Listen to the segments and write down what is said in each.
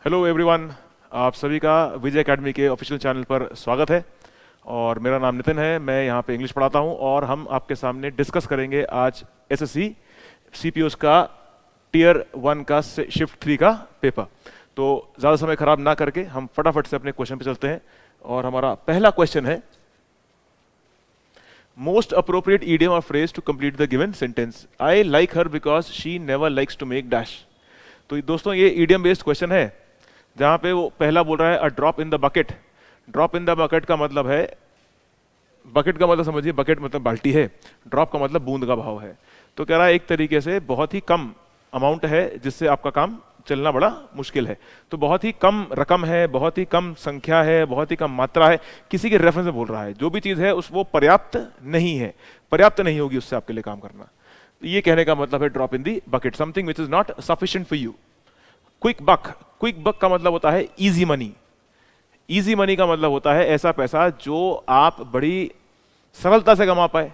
Hello everyone. आप सभी का विजय एकेडमी के ऑफिशियल चैनल पर स्वागत है। और मेरा नाम नितिन है, मैं यहाँ पे इंग्लिश पढ़ाता हूँ और हम आपके सामने डिस्कस करेंगे आज एसएससी सीपीओस का टीयर 1 का शिफ्ट 3 का पेपर। तो ज़्यादा समय खराब ना करके हम फटाफट से अपने क्वेश्चन पे चलते हैं। और हमारा पहला क्वेश्चन है, मोस्ट अप्रोप्रिएट ईडियम और phrase to complete the given sentence. I like her because she never likes to make dash. तो दोस्तों ये ईडियम बेस्ड क्वेश्चन है, जहां पे वो पहला बोल रहा है a drop in the bucket. Drop in the bucket का मतलब है, बकेट का मतलब समझिए, बकेट मतलब बाल्टी है, ड्रॉप का मतलब बूंद का भाव है। तो कह रहा है एक तरीके से बहुत ही कम अमाउंट है जिससे आपका काम चलना बड़ा मुश्किल है। तो बहुत ही कम रकम है, बहुत ही कम संख्या है, बहुत ही कम मात्रा है, किसी के रेफरेंस में बोल रहा है। जो भी चीज है उस वो पर्याप्त नहीं है, पर्याप्त नहीं होगी उससे आपके लिए काम करना। तो ये कहने का मतलब है drop in the bucket, something which is not sufficient for you. Quick buck, quick buck का मतलब होता है इजी मनी। इजी मनी का मतलब होता है ऐसा पैसा जो आप बड़ी सरलता से कमा पाए।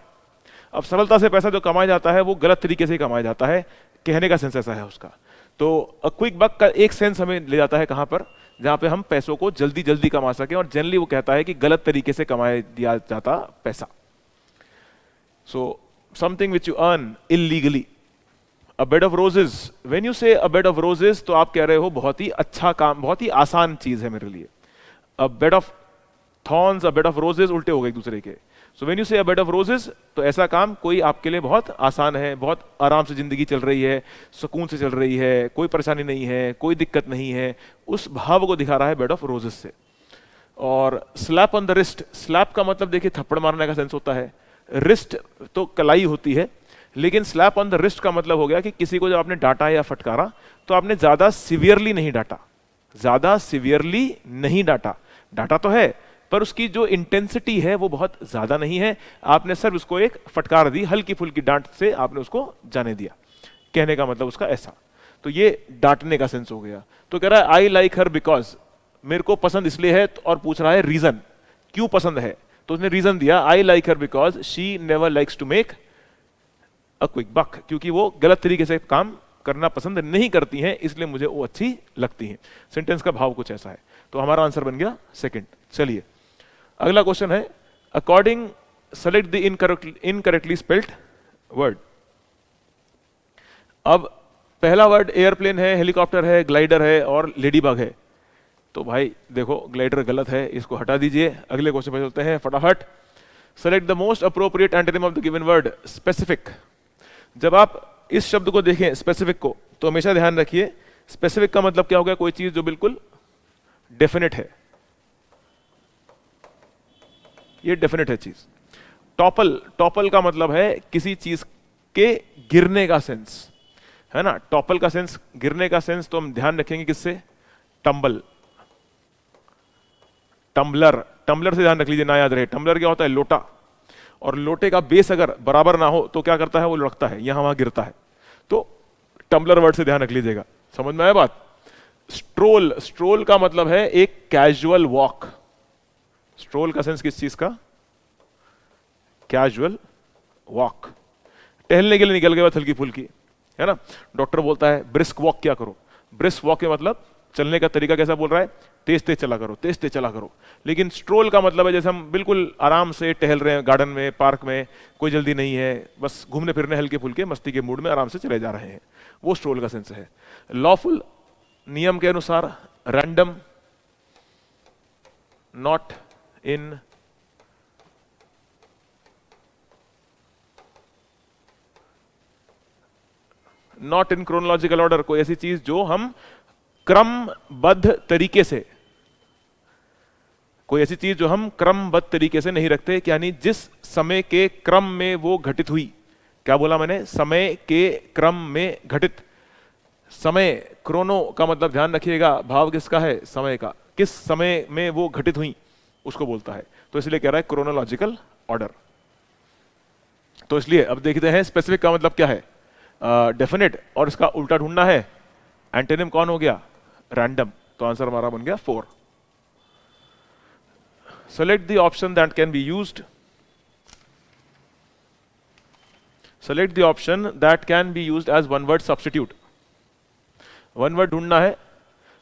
अब सरलता से पैसा जो कमाया जाता है वो गलत तरीके से कमाया जाता है, कहने का सेंस ऐसा है उसका। तो क्विक बक का एक सेंस हमें ले जाता है कहां पर, जहां पे हम पैसों को जल्दी जल्दी कमा सके, और जनरली वो कहता है कि गलत तरीके से कमाया दिया जाता पैसा। So something which you earn illegally. A bed of roses, when you से अ बेड ऑफ रोजेज तो आप कह रहे हो बहुत ही अच्छा काम, बहुत ही आसान चीज है मेरे लिए। A bed of thorns, a bed of roses उल्टे हो गए एक दूसरे के। सो वेन यू से अ बेड ऑफ रोजेज तो ऐसा काम कोई आपके लिए बहुत आसान है, बहुत आराम से जिंदगी चल रही है, सुकून से चल रही है, कोई परेशानी नहीं है, कोई दिक्कत नहीं है, उस भाव को दिखा रहा है बेड ऑफ रोजेज से। और slap on the wrist, slap का मतलब देखिए थप्पड़ मारने का सेंस होता है, रिस्ट तो कलाई होती है, लेकिन स्लैप ऑन द रिस्ट का मतलब हो गया कि किसी को जब आपने डांटा या फटकारा तो आपने ज्यादा सिवियरली नहीं डांटा, ज्यादा सिवियरली नहीं डांटा। डांटा तो है पर उसकी जो इंटेंसिटी है वो बहुत ज्यादा नहीं है, आपने सिर्फ उसको एक फटकार दी, हल्की फुल्की डांट से आपने उसको जाने दिया, कहने का मतलब उसका ऐसा। तो ये डांटने का सेंस हो गया। तो कह रहा है आई लाइक हर बिकॉज, मेरे को पसंद इसलिए है, और पूछ रहा है रीजन, क्यों पसंद है। तो उसने रीजन दिया, I like her because she never likes to make a quick buck, क्योंकि वो गलत तरीके से काम करना पसंद नहीं करती हैं, इसलिए मुझे वो अच्छी लगती हैं। सेंटेंस का भाव कुछ ऐसा है। तो हमारा आंसर बन गया सेकंड। चलिए अगला क्वेश्चन है, according select the incorrectly spelled word. अब पहला वर्ड एयरप्लेन है, हेलीकॉप्टर है, ग्लाइडर है और लेडी बग है। तो भाई देखो ग्लाइडर गलत है, इसको हटा दीजिए। अगले क्वेश्चन पे चलते हैं फटाफट। Select the most appropriate antonym of the given word specific. जब आप इस शब्द को देखें स्पेसिफिक को, तो हमेशा ध्यान रखिए स्पेसिफिक का मतलब क्या हो गया, कोई चीज जो बिल्कुल डेफिनेट है, ये डेफिनेट है चीज। टॉपल, टॉपल का मतलब है किसी चीज के गिरने का सेंस, है ना। टॉपल का सेंस गिरने का सेंस, तो हम ध्यान रखेंगे किससे, टंबल। टम्बलर, टम्बलर से ध्यान रख लीजिए, ना याद रहे। टम्बलर क्या होता है, लोटा, और लोटे का बेस अगर बराबर ना हो तो क्या करता है, वो लुढ़कता है, यहां वहां गिरता है। तो टम्बलर वर्ड से ध्यान रख लीजिएगा। समझ में आया बात। स्ट्रोल, स्ट्रोल का मतलब है एक कैजुअल वॉक। स्ट्रोल का सेंस किस चीज का, कैजुअल वॉक, टहलने के लिए निकल गए बस हल्की फुल्की, है ना। डॉक्टर बोलता है ब्रिस्क वॉक क्या करो, ब्रिस्क वॉक के मतलब चलने का तरीका कैसा बोल रहा है, तेज तेज चला करो, तेज तेज चला करो। लेकिन स्ट्रोल का मतलब है जैसे हम बिल्कुल आराम से टहल रहे हैं गार्डन में, पार्क में, कोई जल्दी नहीं है, बस घूमने फिरने हल्के फुल्के मस्ती के मूड में आराम से चले जा रहे हैं, वो स्ट्रोल का सेंस है। लॉफुल, नियम के अनुसार, random, not in not in chronological order, कोई ऐसी चीज जो हम क्रमबद्ध तरीके से, कोई ऐसी चीज जो हम क्रमबद्ध तरीके से नहीं रखते, यानी जिस समय के क्रम में वो घटित हुई। क्या बोला मैंने, समय के क्रम में घटित। समय, क्रोनो का मतलब ध्यान रखिएगा भाव किसका है, समय का, किस समय में वो घटित हुई उसको बोलता है। तो इसलिए कह रहा है क्रोनोलॉजिकल ऑर्डर। तो इसलिए अब देखते हैं स्पेसिफिक का मतलब क्या है, डेफिनेट, और इसका उल्टा ढूंढना है। एंटोनिम कौन हो गया, रैंडम। तो आंसर हमारा बन गया 4। Select the option that can be used, select the option that can be used as one word substitute. One word ढूंढना है।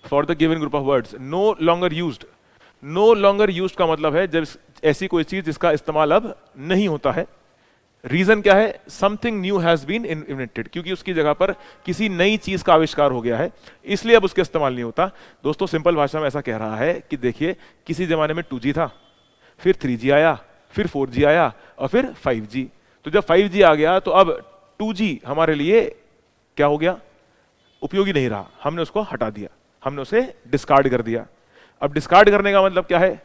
For the given group of words. No longer used, no longer used का मतलब है जब ऐसी कोई चीज जिसका इस्तेमाल अब नहीं होता है। रीजन क्या है? Something new has been invented, क्योंकि उसकी जगह पर किसी नई चीज का आविष्कार हो गया है, इसलिए अब उसका इस्तेमाल नहीं होता। दोस्तों सिंपल भाषा में ऐसा कह रहा है कि देखिए, किसी जमाने में 2G था, फिर 3G आया, फिर 4G आया और फिर 5G। तो जब 5G आ गया तो अब 2G हमारे लिए क्या हो गया? उपयोगी नहीं रहा, हमने उसको हटा दिया, हमने उसे डिस्कार्ड कर दिया। अब डिस्कार्ड करने का मतलब क्या है?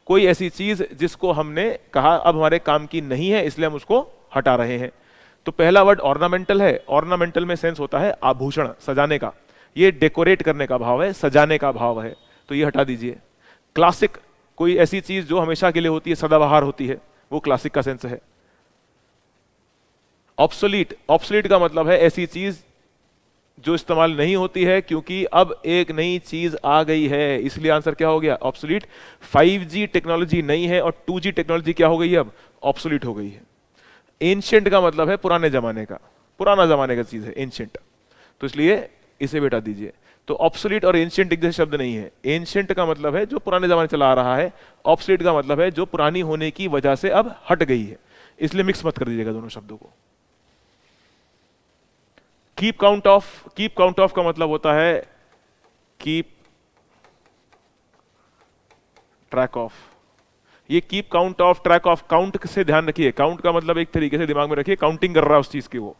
कोई ऐसी चीज जिसको हमने कहा अब हमारे काम की नहीं है, इसलिए हम उसको हटा रहे हैं। तो पहला वर्ड ऑर्नामेंटल है। ऑर्नामेंटल में सेंस होता है आभूषण, सजाने का। ये डेकोरेट करने का भाव है, सजाने का भाव है, तो ये हटा दीजिए। क्लासिक, कोई ऐसी चीज जो हमेशा के लिए होती है, सदाबहार होती है, वो क्लासिक का सेंस है। ऑब्सोलीट, ऑब्सोलीट का मतलब है ऐसी चीज जो इस्तेमाल नहीं होती है क्योंकि अब एक नई चीज आ गई है, इसलिए आंसर क्या हो गया? ऑब्सोलीट। 5G टेक्नोलॉजी नई है और 2G टेक्नोलॉजी क्या हो गई है? अब ऑब्सोलीट हो गई है। एंशिएंट का मतलब है पुराने जमाने का, पुराना जमाने का चीज है एंशिएंट, तो इसलिए इसे बेटा दीजिए। तो ऑब्सोलीट और एंशिएंट एक जैसे शब्द नहीं है। एंशिएंट का मतलब है जो पुराने जमाने चला आ रहा है, ऑब्सोलीट का मतलब है जो पुरानी होने की वजह से अब हट गई है, इसलिए मिक्स मत कर दीजिएगा दोनों शब्दों को। Keep count of, keep count of का मतलब होता है कीप ट्रैक ऑफ। ये keep count of, track of, count से ध्यान रखिए। काउंट का मतलब एक तरीके से दिमाग में रखिए, काउंटिंग कर रहा है उस चीज की, वो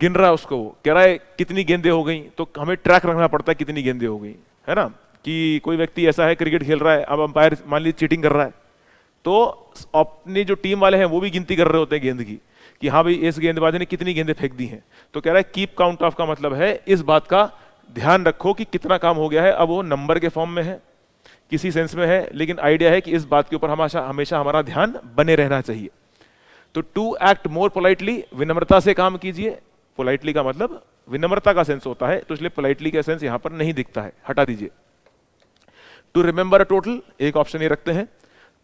गिन रहा है उसको, वो कह रहा है कितनी गेंदें हो गई, तो हमें ट्रैक रखना पड़ता है कितनी गेंदें हो गई, है ना। कि कोई व्यक्ति ऐसा है क्रिकेट खेल रहा है, अब अंपायर मान लीजिए चीटिंग कर रहा है, तो अपनी जो टीम वाले हैं वो भी गिनती कर रहे होते हैं गेंद की, कि हाँ भाई इस गेंदबाज ने कितनी गेंदें फेंक दी हैं। तो कह रहा है कीप काउंट ऑफ का मतलब है इस बात का ध्यान रखो कि कितना काम हो गया है। अब वो नंबर के फॉर्म में है, किसी सेंस में है, लेकिन आइडिया है कि इस बात के ऊपर हमेशा हमेशा हमारा ध्यान बने रहना चाहिए। तो टू एक्ट मोर पोलाइटली, विनम्रता से काम कीजिए। पोलाइटली का मतलब विनम्रता का सेंस होता है, तो इसलिए पोलाइटली का सेंस यहां पर नहीं दिखता है, हटा दीजिए। टू रिमेंबर अ टोटल, एक ऑप्शन ये रखते हैं।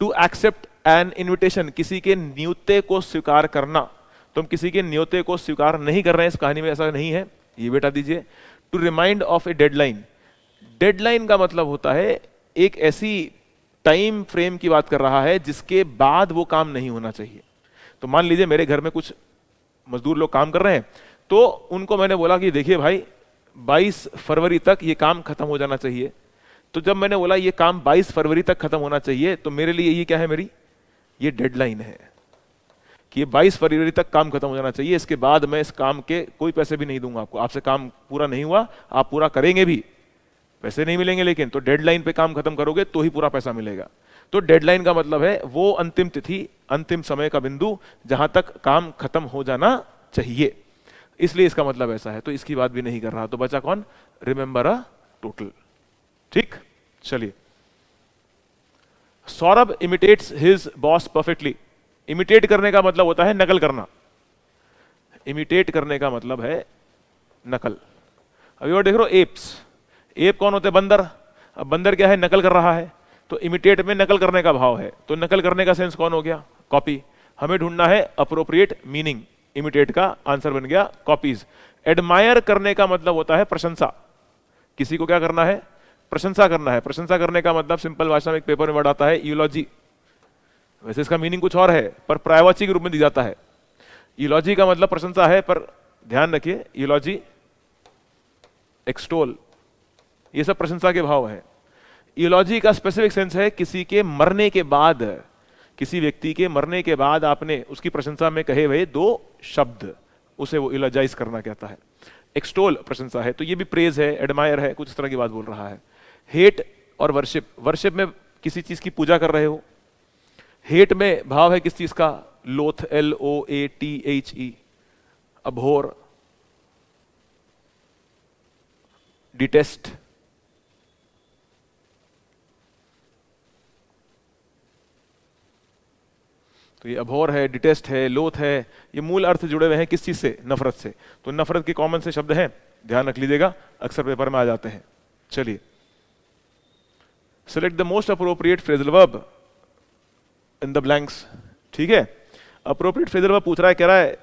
टू एक्सेप्ट एन इन्विटेशन, किसी के न्योते को स्वीकार करना, तो हम किसी के न्योते को स्वीकार नहीं कर रहे हैं, इस कहानी में ऐसा नहीं है, ये बेटा दीजिए। To remind of a deadline, deadline का मतलब होता है एक ऐसी टाइम फ्रेम की बात कर रहा है जिसके बाद वो काम नहीं होना चाहिए। तो मान लीजिए मेरे घर में कुछ मजदूर लोग काम कर रहे हैं, तो उनको मैंने बोला कि देखिए भाई 22 फरवरी तक ये काम खत्म हो जाना चाहिए। तो जब मैंने बोला ये काम 22 फरवरी तक खत्म होना चाहिए, तो मेरे लिए ये क्या है? मेरी ये डेडलाइन है कि ये 22 फरवरी तक काम खत्म हो जाना चाहिए, इसके बाद मैं इस काम के कोई पैसे भी नहीं दूंगा आपको। आपसे काम पूरा नहीं हुआ, आप पूरा करेंगे भी, पैसे नहीं मिलेंगे, लेकिन तो डेडलाइन पे काम खत्म करोगे तो ही पूरा पैसा मिलेगा। तो डेडलाइन का मतलब है वो अंतिम तिथि, अंतिम समय का बिंदु जहां तक काम खत्म हो जाना चाहिए, इसलिए इसका मतलब ऐसा है। तो इसकी बात भी नहीं कर रहा, तो बचा कौन? Remember a total. ठीक, चलिए। Saurabh imitates his boss perfectly. Imitate करने का मतलब होता है नकल करना, इमिटेट करने का मतलब है नकल। अभी और देख रहे हो एप्स, एप कौन होते हैं? बंदर। अब बंदर क्या है? नकल कर रहा है, तो इमिटेट में नकल करने का भाव है, तो नकल करने का सेंस कौन हो गया? कॉपी। हमें ढूंढना है अप्रोप्रिएट मीनिंग, इमिटेट का आंसर बन गया कॉपीज। एडमायर करने का मतलब होता है प्रशंसा, किसी को क्या करना है? प्रशंसा करना है। प्रशंसा करने का मतलब सिंपल भाषा में एक पेपर में वर्ड आता है यूलॉजी, वैसे इसका मीनिंग कुछ और है पर प्रायवाची के रूप में दी जाता है। यूलॉजी का मतलब प्रशंसा है, पर ध्यान रखिए यूलॉजी, एक्सटोल, ये सब प्रशंसा के भाव है। यूलॉजी का स्पेसिफिक सेंस है किसी के मरने के बाद, किसी व्यक्ति के मरने के बाद आपने उसकी प्रशंसा में कहे हुए 2 शब्द, उसे वो यूलॉजाइज करना कहता है। एक्सटोल प्रशंसा है, तो ये भी प्रेज है, एडमायर है, कुछ इस तरह की बात बोल रहा है। हेट और वर्शिप, वर्शिप में किसी चीज की पूजा कर रहे हो, हेट में भाव है किस चीज का? लोथ, LOATHE, अभोर, डिटेस्ट। तो ये अभोर है, डिटेस्ट है, लोथ है, ये मूल अर्थ जुड़े हुए हैं किस चीज से? नफरत से। तो नफरत के कॉमन से शब्द हैं, ध्यान रख लीजिएगा, अक्सर पेपर में आ जाते हैं। चलिए, select the most appropriate phrasal verb in the blanks. ठीक है, अप्रोप्रिएट फ्रेजल वर्ब पूछ रहा है, कह रहा है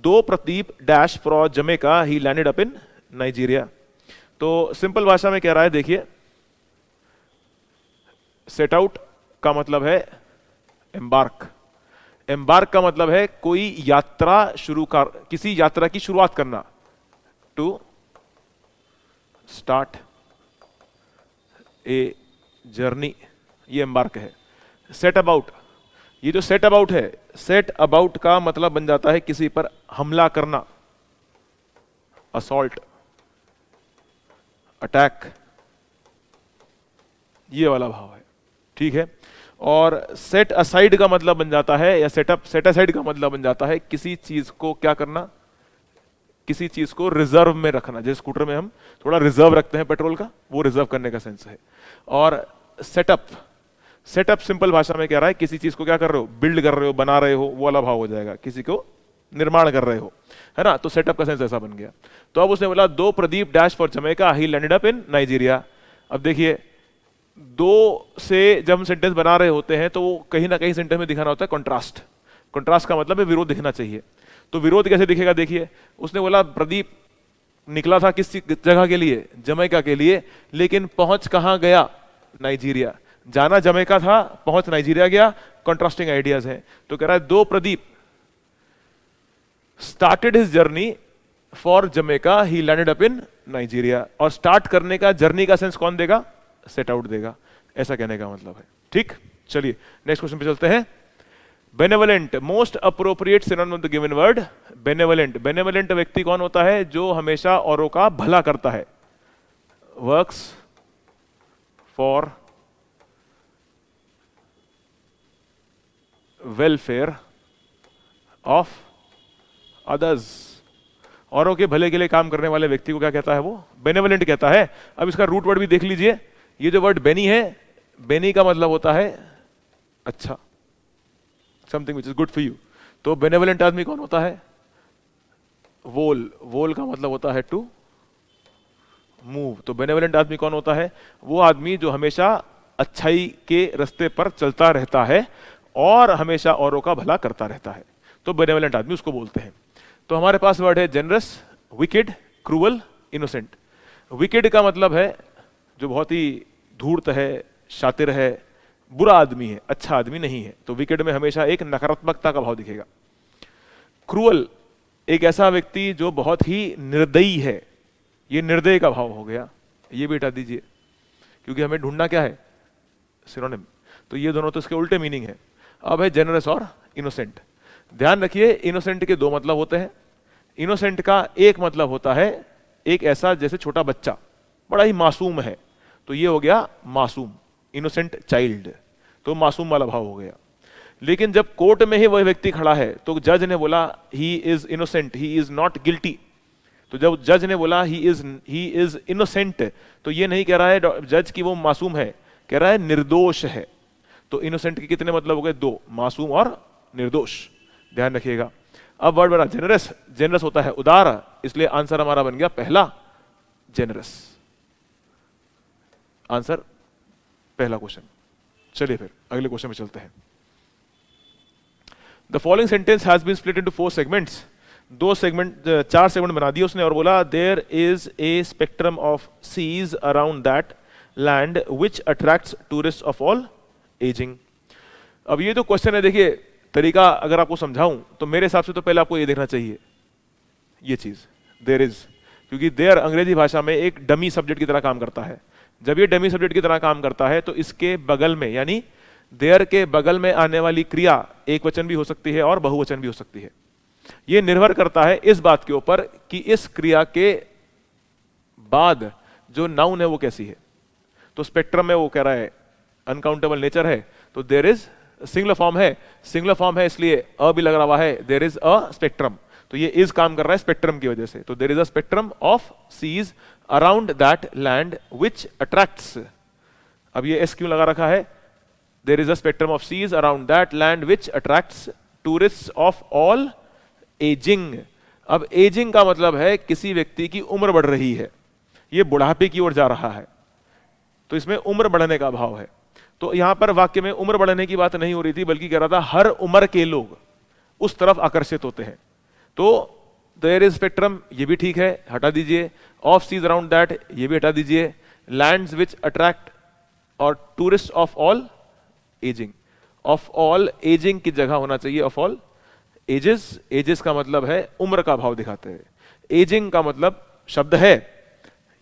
दो Pradeep dash from Jamaica he landed up in Nigeria. तो सिंपल भाषा में कह रहा है, देखिए, सेट आउट का मतलब है एम्बार्क। एम्बार्क का मतलब है कोई यात्रा शुरू कर, किसी यात्रा की शुरुआत करना, टू स्टार्ट ए जर्नी, ये एम्बार्क है। सेट अबाउट, ये जो सेट अबाउट है, सेट अबाउट का मतलब बन जाता है किसी पर हमला करना, असॉल्ट, अटैक, ये वाला भाव है, ठीक है। और सेट असाइड का मतलब बन जाता है, या सेट असाइड का मतलब बन जाता है किसी चीज को क्या करना, किसी चीज को रिजर्व में रखना। जैसे स्कूटर में हम थोड़ा रिजर्व रखते हैं पेट्रोल का, वो रिजर्व करने का सेंस है। और सेटअप, सेटअप सिंपल भाषा में कह रहा है किसी चीज को क्या कर रहे हो, बिल्ड कर रहे हो, बना रहे हो, वो वाला भाव हो जाएगा, किसी को निर्माण कर रहे हो, है ना। तो सेटअप का सेंस ऐसा बन गया। तो अब उसने बोला दो Pradeep dash for Jamaica, he landed up in Nigeria. अब देखिए, दो से जब हम सेंटेंस बना रहे होते हैं तो वो कहीं ना कहीं सेंटेंस में दिखाना होता है कंट्रास्ट। कंट्रास्ट का मतलब है विरोध दिखना चाहिए। तो विरोध कैसे दिखेगा, देखिए, उसने बोला प्रदीप निकला था किस जगह के लिए, जमैका के लिए, लेकिन पहुंच कहां गया, नाइजीरिया। जाना जमैका था, पहुंच नाइजीरिया गया, कंट्रास्टिंग आइडियाज हैं। तो कह रहा है दो Pradeep started his journey for Jamaica, he landed up in Nigeria. और स्टार्ट करने का, जर्नी का सेंस कौन देगा, सेट आउट देगा, ऐसा कहने का मतलब है। ठीक, चलिए नेक्स्ट क्वेश्चन पे चलते हैं। Benevolent, most appropriate synonym of the given word benevolent. Benevolent व्यक्ति कौन होता है, जो हमेशा औरों का भला करता है, works for welfare of others. औरों के भले के लिए काम करने वाले व्यक्ति को क्या कहता है, वो बेनेवलेंट कहता है। अब इसका रूट वर्ड भी देख लीजिए, ये जो वर्ड बेनी है, बेनी का मतलब होता है अच्छा, something which is good for you. तो बेनेवलेंट आदमी कौन होता है, वोल, वोल का मतलब होता है टू मूव। तो बेनेवलेंट आदमी कौन होता है, वो आदमी जो हमेशा अच्छाई के रास्ते पर चलता रहता है और हमेशा औरों का भला करता रहता है, तो बेनेवलेंट आदमी उसको बोलते हैं। तो हमारे पास वर्ड है generous, wicked, cruel, innocent. Wicked का मतलब है जो बहुत ही धूर्त है, शातिर है, बुरा आदमी है, अच्छा आदमी नहीं है। तो विकेड में हमेशा एक नकारात्मकता का भाव दिखेगा। क्रूअल, एक ऐसा व्यक्ति जो बहुत ही निर्दयी है, ये निर्दय का भाव हो गया, ये भी हटा दीजिए, क्योंकि हमें ढूंढना क्या है, सिनोनिम। तो ये दोनों तो इसके उल्टे मीनिंग है। अब है जेनरस और इनोसेंट। ध्यान रखिए, इनोसेंट के दो मतलब होते हैं। इनोसेंट का एक मतलब होता है एक ऐसा जैसे छोटा बच्चा, बड़ा ही मासूम है, तो ये हो गया मासूम, इनोसेंट चाइल्ड, तो मासूम वाला भाव हो गया। लेकिन जब कोर्ट में ही वह व्यक्ति खड़ा है तो जज ने बोला he is innocent, he is not guilty. तो जब जज ने बोला ही इज इनोसेंट, तो ये नहीं कह रहा है जज की वो मासूम है, कह रहा है निर्दोष है। तो इनोसेंट के कितने मतलब हो गए, दो, मासूम और निर्दोष, ध्यान रखिएगा। अब वर्ड बना जेनरस। जेनरस होता है उदार, इसलिए आंसर हमारा बन गया पहला, जेनरस। आंसर पहला क्वेश्चन। चलिए फिर अगले क्वेश्चन में चलते हैं। The following sentence has been split into 4 segments. दो सेगमेंट, 4 सेगमेंट बना दिए उसने और बोला there is a spectrum of seas around that land which attracts tourist of all aging. अब ये जो क्वेश्चन है, देखिए तरीका अगर आपको समझाऊं तो मेरे हिसाब से तो पहले आपको ये देखना चाहिए ये चीज देयर इज, क्योंकि देयर अंग्रेजी भाषा में एक डमी सब्जेक्ट की तरह काम करता है। जब ये डमी सब्जेक्ट की तरह काम करता है तो इसके बगल में, यानी देयर के बगल में आने वाली क्रिया एक वचन भी हो सकती है और बहुवचन भी हो सकती है। यह निर्भर करता है इस बात के ऊपर कि इस क्रिया के बाद जो नाउन है वो कैसी है। तो स्पेक्ट्रम में वो कह रहा है अनकाउंटेबल नेचर है, तो देयर इज सिंगुलर फॉर्म है, सिंगुलर फॉर्म है इसलिए अ भी लग रहा हुआ है, देयर इज अ स्पेक्ट्रम। तो ये इज काम कर रहा है स्पेक्ट्रम की वजह से। तो there is a spectrum of seas around that land which attracts. अब ये एस क्यों लगा रखा है, there is a spectrum of seas around that land which attracts tourist of all aging. अब एजिंग का मतलब है किसी व्यक्ति की उम्र बढ़ रही है, ये बुढ़ापे की ओर जा रहा है, तो इसमें उम्र बढ़ने का भाव है। तो यहां पर वाक्य में उम्र बढ़ने की बात नहीं हो रही थी, बल्कि कह रहा था हर उम्र के लोग उस तरफ आकर्षित होते हैं। तो देयर इज स्पेक्ट्रम, ये भी ठीक है, हटा दीजिए। ऑफ सीज अराउंड दैट, ये भी हटा दीजिए। लैंड्स विच अट्रैक्ट और tourist of all ageing, of all ageing की जगह होना चाहिए ऑफ ऑल एजेस। एजेस का मतलब है उम्र का भाव दिखाते हैं। एजिंग का मतलब शब्द है,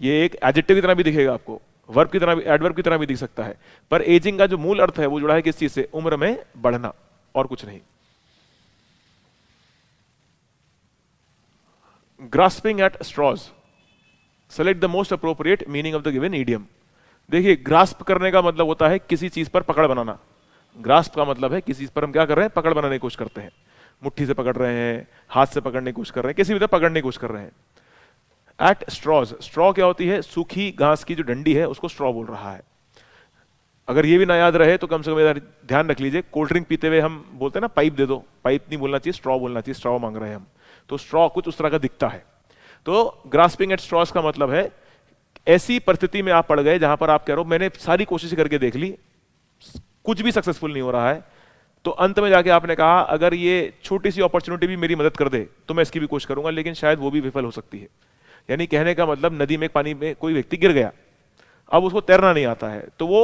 ये एक एडजेक्टिव की तरह भी दिखेगा आपको, वर्ब की तरह भी, एडवर्ब की तरह भी दिख सकता है, पर एजिंग का जो मूल अर्थ है वो जुड़ा है किस चीज से? उम्र में बढ़ना, और कुछ नहीं। Grasping at straws, select the most appropriate meaning of the given idiom. देखिए, ग्रास्प करने का मतलब होता है किसी चीज पर पकड़ बनाना। ग्रास्प का मतलब है किसी चीज पर हम क्या कर रहे हैं? पकड़ बनाने की कोशिश करते हैं। मुट्ठी से पकड़ रहे हैं, हाथ से पकड़ने की कोशिश कर रहे हैं, किसी भी तरह पकड़ने की कोशिश कर रहे हैं। एट स्ट्रॉज, स्ट्रॉ क्या होती है? सूखी घास की जो डंडी है उसको स्ट्रॉ बोल रहा है। अगर ये भी ना याद रहे तो कम से कम इधर ध्यान रख लीजिए, कोल्ड ड्रिंक पीते हुए हम बोलते हैं ना पाइप दे दो, पाइप नहीं बोलना चाहिए, स्ट्रॉ बोलना चाहिए। स्ट्रॉ मांग रहे हैं हम, तो स्ट्रॉ कुछ उस तरह का दिखता है। तो ग्रास्पिंग एट स्ट्रॉज का मतलब है ऐसी परिस्थिति में आप पड़ गए जहां पर आप कह रहे हो मैंने सारी कोशिश करके देख ली, कुछ भी सक्सेसफुल नहीं हो रहा है, तो अंत में जाके आपने कहा अगर ये छोटी सी अपॉर्चुनिटी भी मेरी मदद कर दे तो मैं इसकी भी कोशिश करूंगा, लेकिन शायद वो भी विफल हो सकती है। यानी कहने का मतलब नदी में, पानी में कोई व्यक्ति गिर गया, अब उसको तैरना नहीं आता है, तो वो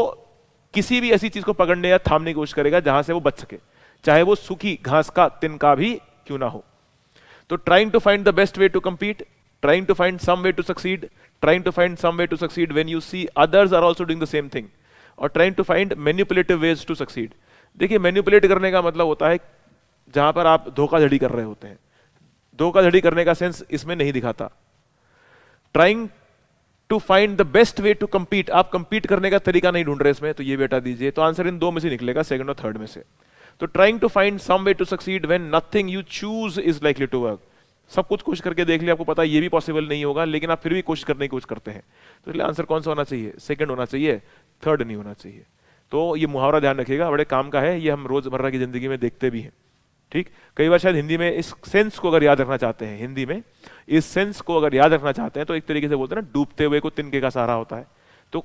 किसी भी ऐसी चीज को पकड़ने या थामने की कोशिश करेगा जहां से वो बच सके, चाहे वो सूखी घास का तिनका भी क्यों ना हो। तो trying to find the best way to compete, trying to find some way to succeed, trying to find some way to succeed when you see others are also doing the same thing, और trying to find manipulative ways to succeed। देखिए, manipulate करने का मतलब होता है जहां पर आप धोखाधड़ी कर रहे होते हैं। धोखाधड़ी करने का सेंस इसमें नहीं दिखाता। Trying to find the best way to compete, आप compete करने का तरीका नहीं ढूंढ रहे इसमें, तो ये भी हटा दीजिए। तो आंसर इन दो में से निकलेगा, सेकंड और थर्ड में से। तो trying to find some way to succeed when nothing you choose is likely to work, सब कुछ कोशिश करके देख लिया, आपको पता है ये भी पॉसिबल नहीं होगा, लेकिन आप फिर भी कोशिश करने की कोशिश करते हैं, तो इसलिए आंसर कौन सा होना चाहिए? सेकंड होना चाहिए, थर्ड नहीं होना चाहिए। तो ये मुहावरा ध्यान रखिएगा, बड़े काम का है, ये हम रोजमर्रा की जिंदगी में देखते भी हैं। ठीक, कई बार शायद हिंदी में इस सेंस को अगर याद रखना चाहते हैं, हिंदी में इस सेंस को अगर याद रखना चाहते हैं तो एक तरीके से बोलते हैं ना, डूबते हुए को तिनके का सहारा होता है। तो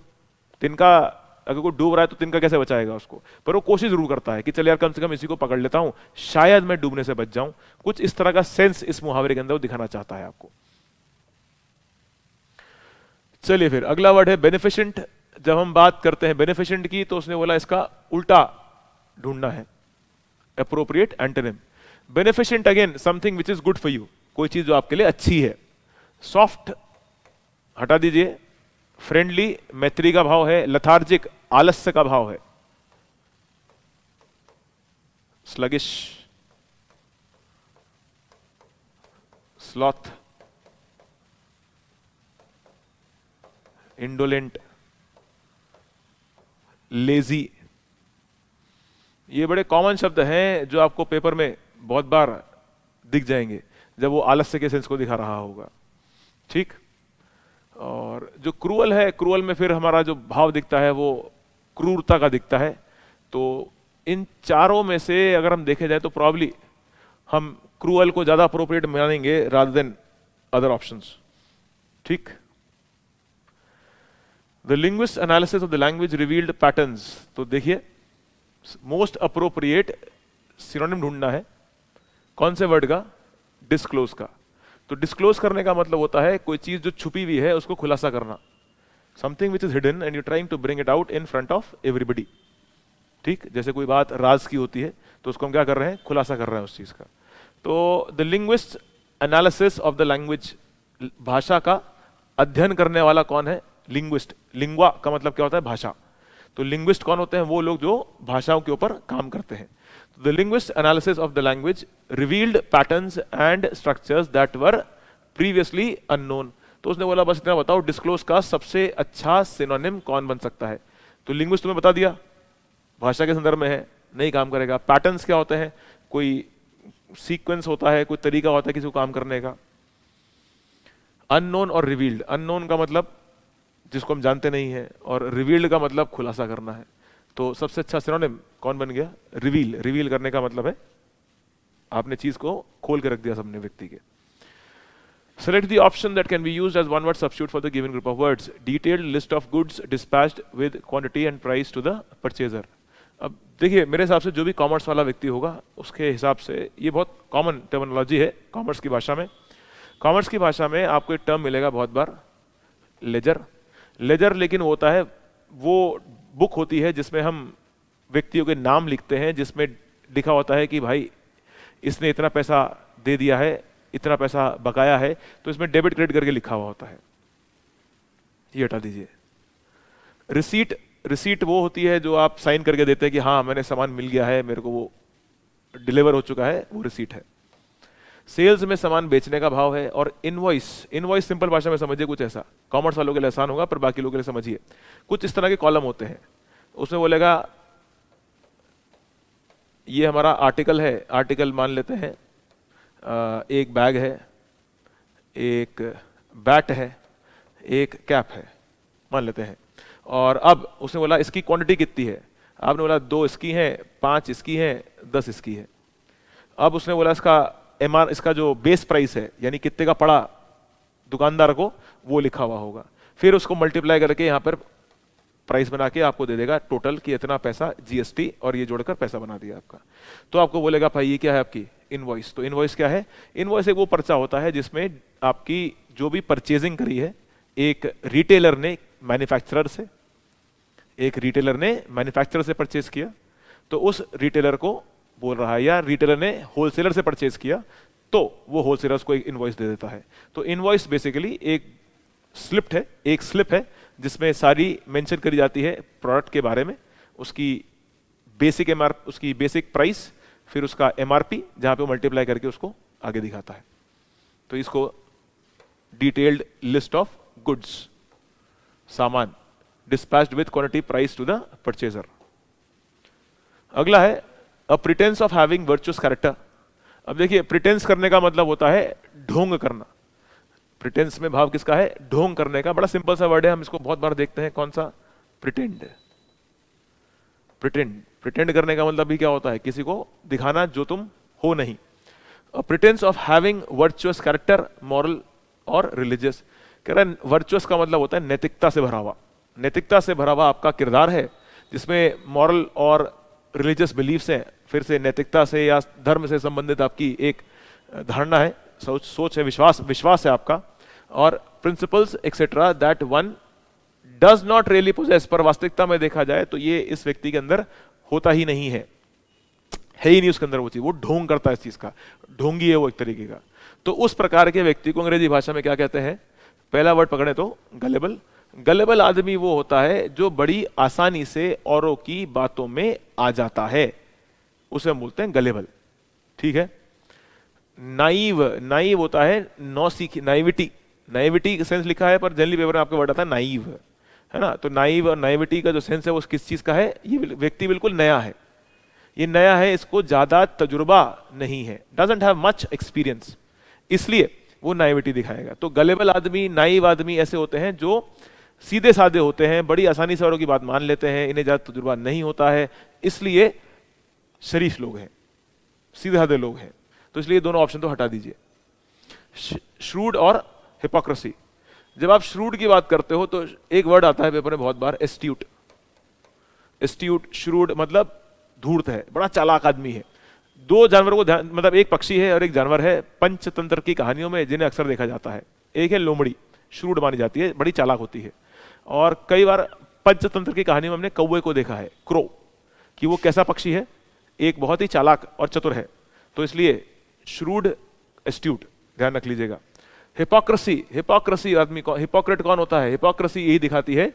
तिनका अगर कोई डूब रहा है तो तिनका कैसे बचाएगा उसको? पर वो कोशिश जरूर करता है कि चल यार कम से कम इसी को पकड़ लेता हूं, शायद मैं डूबने से बच जाऊं। कुछ इस तरह का सेंस इस मुहावरे के अंदर वो दिखाना चाहता है आपको। चलिए फिर अगला वर्ड है बेनिफिशेंट। जब हम बात करते हैं बेनिफिशेंट की तो उसने बोला इसका उल्टा ढूंढना है, appropriate antonym. Beneficent again something which is good for you, कोई चीज जो आपके लिए अच्छी है। सॉफ्ट हटा दीजिए, फ्रेंडली मैत्री का भाव है, लथार्जिक आलस्य का भाव है, स्लगिश स्लॉथ, इंडोलेंट, लेजी। ये बड़े कॉमन शब्द हैं जो आपको पेपर में बहुत बार दिख जाएंगे जब वो आलस्य के सेंस को दिखा रहा होगा। ठीक, और जो क्रूअल है, क्रूअल में फिर हमारा जो भाव दिखता है वो क्रूरता का दिखता है। तो इन चारों में से अगर हम देखे जाए तो प्रॉब्ली हम क्रूअल को ज्यादा अप्रोप्रिएट मानेंगे रादर देन अदर ऑप्शंस। ठीक, the linguist analysis of the language revealed patterns. तो देखिए, मोस्ट अप्रोप्रिएट सिनोनिम ढूंढना है, कौन से वर्ड का? डिस्क्लोज का। तो डिस्क्लोज करने का मतलब होता है कोई चीज जो छुपी हुई है उसको खुलासा करना, something which is hidden and you trying to bring it out in front of everybody. ठीक, जैसे कोई बात राज की होती है तो उसको हम क्या कर रहे हैं? खुलासा कर रहे हैं उस चीज का। तो the linguist analysis of the language, भाषा का अध्ययन करने वाला कौन है? लिंग्विस्ट। लिंग्वा का मतलब क्या होता है? भाषा। तो लिंग्विस्ट कौन होते हैं? वो लोग जो भाषाओं के ऊपर काम करते हैं। The linguist analysis of the language revealed patterns and structures that were previously unknown। तो उसने बोला बस इतना बताओ डिस्क्लोज का सबसे अच्छा सिनोनिम कौन बन सकता है। तो लिंग्विस्ट तुम्हें बता दिया, भाषा के संदर्भ में है, नहीं काम करेगा। पैटर्न्स क्या होते हैं? कोई सीक्वेंस होता है, कोई तरीका होता है किसी को काम करने का। अननोन और रिवील्ड, अननोन का मतलब जिसको हम जानते नहीं है, और रिवील्ड का मतलब खुलासा करना है। तो सबसे अच्छा सिनोनिम कौन बन गया? रिवील। रिवील करने का मतलब है आपने चीज को खोल के रख दिया सामने व्यक्ति के। Select the option that can be used as one word substitute for the given group of words. Detailed list of goods dispatched with quantity and price to the purchaser। अब देखिए, मेरे हिसाब से जो भी कॉमर्स वाला व्यक्ति होगा उसके हिसाब से ये बहुत कॉमन टर्मिनोलॉजी है कॉमर्स की भाषा में। कॉमर्स की भाषा में आपको एक टर्म मिलेगा बहुत बार, लेजर। लेजर लेकिन वो होता है, वो बुक होती है जिसमें हम व्यक्तियों के नाम लिखते हैं, जिसमें लिखा होता है कि भाई इसने इतना पैसा दे दिया है, इतना पैसा बकाया है, तो इसमें डेबिट क्रेडिट करके लिखा हुआ होता है, ये हटा दीजिए। रिसीट, रिसीट वो होती है जो आप साइन करके देते हैं कि हाँ मैंने सामान मिल गया है, मेरे को वो डिलीवर हो चुका है, वो रिसीट है। सेल्स में सामान बेचने का भाव है। और इनवॉइस, इनवॉइस सिंपल भाषा में समझिए कुछ ऐसा, कॉमर्स वालों के लिए आसान होगा पर बाकी लोगों के लिए समझिए, कुछ इस तरह के कॉलम होते हैं, उसमें बोलेगा ये हमारा आर्टिकल है, आर्टिकल मान लेते हैं एक बैग है, एक बैट है, एक कैप है, मान लेते हैं। और अब उसने बोला इसकी क्वांटिटी कितनी है, आपने बोला 2 इसकी हैं, 5 इसकी हैं, 10 इसकी है। अब उसने बोला इसका एमआर, इसका जो बेस प्राइस है यानी कितने का पड़ा दुकानदार को, वो लिखा हुआ होगा। फिर उसको मल्टीप्लाई करके यहाँ पर प्राइस बना के आपको दे देगा टोटल कि इतना पैसा जीएसटी और ये जोड़कर पैसा बना दिया आपका। तो आपको बोलेगा भाई ये क्या है आपकी इनवॉइस। तो इनवॉइस क्या है, इनवॉइस एक वो पर्चा होता है जिसमें आपकी जो भी परचेजिंग करी है एक रिटेलर ने मैन्युफैक्चरर से, एक रिटेलर ने मैन्युफैक्चरर से परचेज किया, तो उस रिटेलर को बोल रहा है, या रिटेलर ने होलसेलर से परचेज किया तो वो होलसेलर को एक इनवॉइस दे देता है। तो इनवॉइस बेसिकली एक स्लिप है, एक स्लिप है जिसमें सारी मेंशन करी जाती है प्रोडक्ट के बारे में, उसकी बेसिक एमआरपी, उसकी बेसिक प्राइस, फिर उसका एमआरपी जहां पे वो मल्टीप्लाई करके उसको आगे दिखाता है। तो इसको डिटेल्ड लिस्ट ऑफ गुड्स, सामान dispatched with quantity price to the purchaser. अगला है a pretence of having virtuous character. अब देखिए प्रिटेंस करने का मतलब होता है ढोंग करना। प्रिटेंस में भाव किसका है, ढोंग करने का। बड़ा सिंपल सा वर्ड है, हम इसको बहुत बार देखते हैं, कौन सा, प्रिटेंड। प्रिटेंड, प्रिटेंड करने का मतलब भी क्या होता है, किसी को दिखाना जो तुम हो नहीं। Pretence of having virtuous character, moral और रिलीजियस। कह रहा है वर्चुअस का मतलब होता है नैतिकता से भरा हुआ, नैतिकता से भरा हुआ आपका किरदार है जिसमें मॉरल और रिलीजियस बिलीफ्स हैं, फिर से नैतिकता से या धर्म से संबंधित आपकी एक धारणा है, सोच है, विश्वास है आपका, और principles etcetera that one does not really possess. पर वास्तविकता में देखा जाए तो ये इस व्यक्ति के अंदर होता ही नहीं है ही नहीं उसके अंदर वो चीज, वो ढोंग करता है इस चीज का, ढोंगी है वो एक तरीके का। तो उस प्रकार के व्यक्ति को अंग्रेजी भाषा में क्या कहते हैं, पहला वर्ड पकड़े तो गलेबल। गलेबल आदमी वो होता है जो बड़ी आसानी से औरों की बातों में आ जाता है, उसे हम बोलते हैं गलेबल, ठीक है। नाइव, नाइव होता है नौसीखी, नाइविटी, नाइविटी का सेंस लिखा है पर जनरली पेपर में आपका वर्ड आता है नाइव, है ना। तो नाइव और नाइविटी का जो सेंस है वो किस चीज का है, ये व्यक्ति बिल्कुल नया है, ये नया है, इसको ज्यादा तजुर्बा नहीं है, डजंट हैव मच एक्सपीरियंस, इसलिए वो नाइविटी दिखाएगा। तो गलेबल आदमी, नाइव आदमी ऐसे होते हैं जो सीधे साधे होते हैं, बड़ी आसानी से औरों की बात मान लेते हैं, इन्हें ज्यादा तजुर्बा नहीं होता है, इसलिए शरीफ लोग हैं, सीधे साधे लोग हैं। तो इसलिए दोनों ऑप्शन तो हटा दीजिए। श्रूड और हिपोक्रेसी। जब आप श्रूड की बात करते हो तो एक वर्ड आता है पेपर में बहुत बार, एस्ट्यूट। एस्ट्यूट, श्रूड मतलब धूर्त है, बड़ा चालाक आदमी है। दो जानवरों को ध्यान, मतलब एक पक्षी है और एक जानवर है पंचतंत्र की कहानियों में जिन्हें अक्सर देखा जाता है। एक है लोमड़ी, श्रूड मानी जाती है, बड़ी चालाक होती है, और कई बार पंचतंत्र की कहानियों में हमने कौवे को देखा है, क्रो, कि वो कैसा पक्षी है, एक बहुत ही चालाक और चतुर है। तो इसलिए श्रूड, एस्ट्यूट ध्यान रख लीजिएगा। हिपोक्रेसी, हिपोक्रेसी आदमी को, हिपोक्रेट कौन होता है, हिपोक्रेसी यही दिखाती है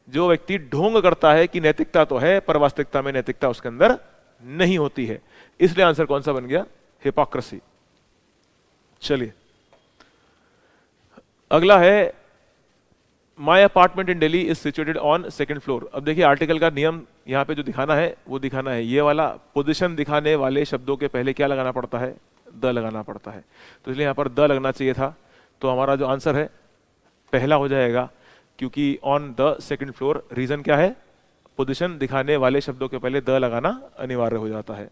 जो व्यक्ति ढोंग करता है कि नैतिकता तो है पर वास्तविकता में नैतिकता उसके अंदर नहीं होती है। इसलिए आंसर कौन सा बन गया, हिपोक्रेसी। चलिए अगला है, my apartment in Delhi is situated on second floor. अब देखिए आर्टिकल का नियम यहाँ पे जो दिखाना है वो दिखाना है, ये वाला पोजीशन दिखाने वाले शब्दों के पहले क्या लगाना पड़ता है, द लगाना पड़ता है। तो इसलिए यहाँ पर द लगना चाहिए था, तो हमारा जो आंसर है पहला हो जाएगा, क्योंकि on the second floor, reason क्या है, पोजीशन दिखाने वाले शब्दों के पहले द लगाना अनिवार्य हो जाता है।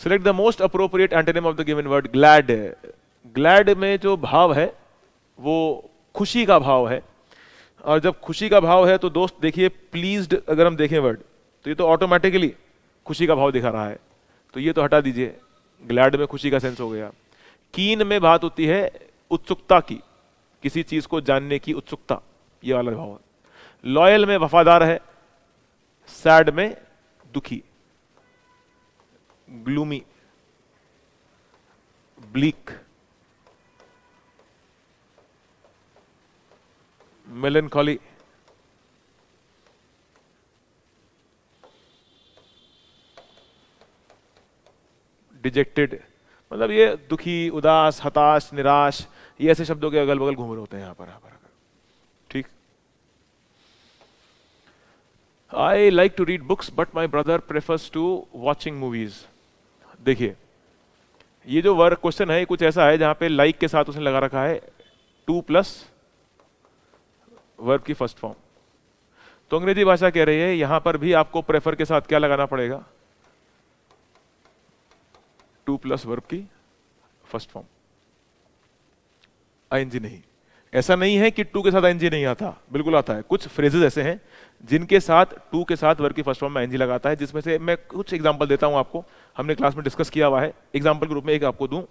Select the most appropriate antonym of the given word, glad. Glad में जो भाव है वो खुशी का भाव है, और जब खुशी का भाव है तो दोस्त देखिए प्लीज्ड, अगर हम देखें वर्ड तो ये तो ऑटोमेटिकली खुशी का भाव दिखा रहा है, तो ये तो हटा दीजिए, ग्लैड में खुशी का सेंस हो गया। कीन में बात होती है उत्सुकता की, किसी चीज को जानने की उत्सुकता, ये वाला भाव है। लॉयल में वफादार है, सैड में दुखी, ग्लूमी, ब्लीक, मेलनकॉली, डिजेक्टेड, मतलब ये दुखी, उदास, हताश, निराश, ये ऐसे शब्दों के अगल बगल घूम रहे होते हैं यहां पर। ठीक। I like to read books but my brother prefers to watching movies. देखिए ये जो वर्क क्वेश्चन है कुछ ऐसा है जहां पे लाइक के साथ उसने लगा रखा है टू प्लस वर्ब की फर्स्ट फॉर्म। तो अंग्रेजी भाषा कह रही है यहां पर भी आपको प्रेफर के साथ क्या लगाना पड़ेगा, टू प्लस वर्ब की फर्स्ट फॉर्म, आईएनजी नहीं। ऐसा नहीं है कि टू के साथ आईएनजी नहीं आता, बिल्कुल आता है। कुछ फ्रेजेस ऐसे हैं जिनके साथ टू के साथ वर्ब की फर्स्ट फॉर्म में आईएनजी लगाता है, जिसमें से मैं कुछ एग्जांपल देता हूं आपको, हमने क्लास में डिस्कस किया हुआ है। एग्जांपल के रूप में एक आपको दूं,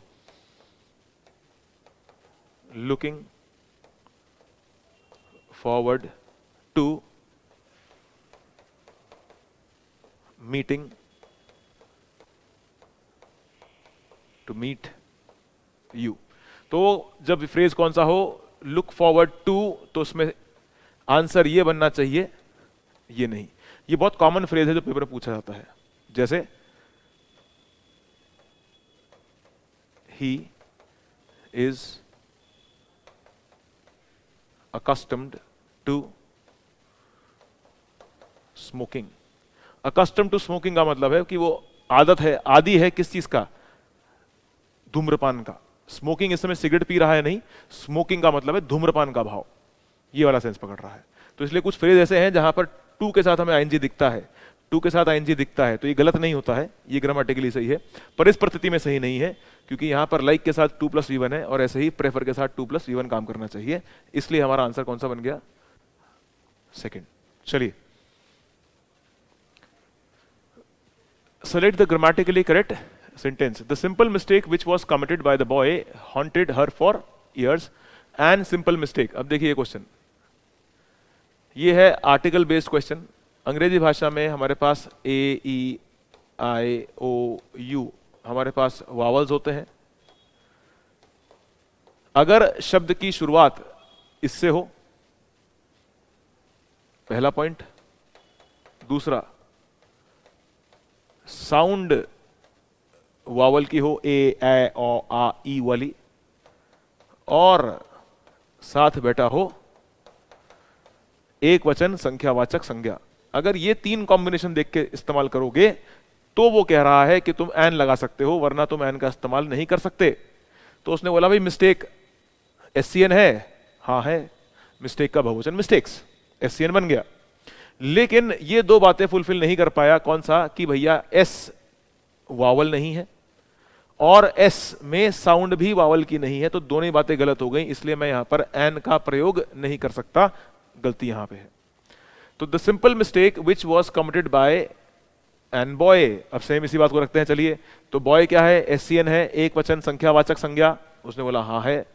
looking forward to meeting, to meet you. तो जब फ्रेज कौन सा हो, लुक फॉरवर्ड टू, तो उसमें आंसर ये बनना चाहिए, ये नहीं। ये बहुत कॉमन फ्रेज है जो पेपर में पूछा जाता है, जैसे he is accustomed to smoking. accustomed to smoking का मतलब है कि वो आदत है, आदी है किस चीज का, धूम्रपान का। स्मोकिंग इस समय सिगरेट पी रहा है नहीं, स्मोकिंग का मतलब है धूम्रपान का भाव, ये वाला सेंस पकड़ रहा है। तो इसलिए कुछ फ्रेज ऐसे हैं जहां पर टू के साथ हमें आईएनजी दिखता है, टू के साथ आईएनजी दिखता है, तो ये गलत नहीं होता है, ये ग्रामेटिकली सही है, पर इस परिस्थिति में सही नहीं है, क्योंकि यहां पर लाइक के साथ टू प्लस वी1 है और ऐसे ही प्रेफर के साथ टू प्लस वी1 काम करना चाहिए। इसलिए हमारा आंसर कौन सा बन गया, सेकंड। चलिए, select the grammatically correct sentence. The simple mistake which was committed by the boy haunted her for years. And simple mistake. अब देखिए ये क्वेश्चन, ये है आर्टिकल बेस्ड क्वेश्चन। अंग्रेजी भाषा में हमारे पास ए, ई, आई, ओ, यू, हमारे पास वावल्स होते हैं। अगर शब्द की शुरुआत इससे हो, पहला पॉइंट। दूसरा, साउंड वावल की हो, ए, ओ, आ, ई वाली, और साथ बैठा हो एक वचन संख्यावाचक संज्ञा। अगर ये तीन कॉम्बिनेशन देख के इस्तेमाल करोगे तो वो कह रहा है कि तुम एन लगा सकते हो, वरना तुम एन का इस्तेमाल नहीं कर सकते। तो उसने बोला भाई मिस्टेक एससीएन है, हाँ है, मिस्टेक का बहुवचन मिस्टेक्स, एससीएन बन गया। लेकिन ये दो बातें फुलफिल नहीं कर पाया, कौन सा, कि भैया एस वावल नहीं है और एस में साउंड भी वावल की नहीं है, तो दोनों ही बातें गलत हो गई, इसलिए मैं यहां पर एन का प्रयोग नहीं कर सकता, गलती यहां पे है। तो the simple mistake which was committed by an boy, अब सेम इसी बात को रखते हैं। चलिए, तो बॉय क्या है, एससीएन है, एक वचन संख्यावाचक संज्ञा, उसने बोला हाँ है।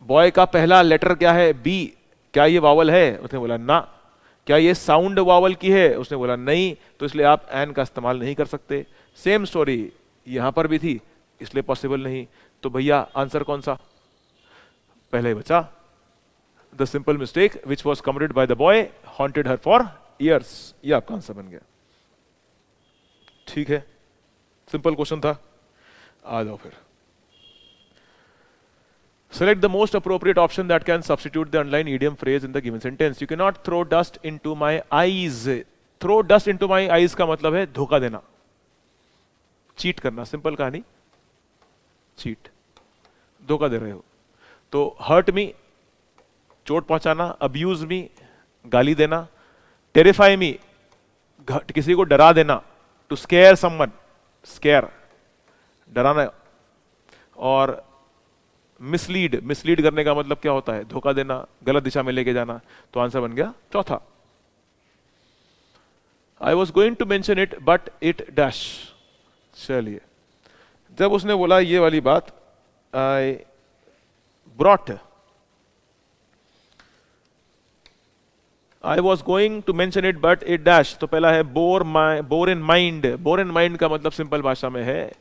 बॉय का पहला लेटर क्या है, बी, क्या ये वावल है, उसने बोला ना। क्या ये साउंड वावल की है, उसने बोला नहीं, तो इसलिए आप एन का इस्तेमाल नहीं कर सकते। सेम स्टोरी यहां पर भी थी, इसलिए पॉसिबल नहीं। तो भैया आंसर कौन सा, पहले ही बचा, the simple mistake which was committed by the boy haunted her for years, ये आपका आंसर बन गया। ठीक है, सिंपल क्वेश्चन था। आ जाओ फिर, select the most appropriate option that can substitute the underlined idiom phrase in the given sentence. You cannot throw dust into my eyes. Throw dust into my eyes का मतलब है धोखा देना, चीट करना, simple कहानी, चीट, धोखा दे रहे हो। तो हर्ट मी, चोट पहुंचाना, अब्यूज मी, गाली देना, टेरिफाई मी, किसी को डरा देना, टू स्केयर समवन, स्केयर, डराना, और मिसलीड, मिसलीड करने का मतलब क्या होता है, धोखा देना, गलत दिशा में लेके जाना। तो आंसर बन गया चौथा। I was going to mention it but it dash. चलिए, जब उसने बोला ये वाली बात, I brought I was going to mention it but it dash, तो पहला है bore in mind. Bore in mind का मतलब सिंपल भाषा में है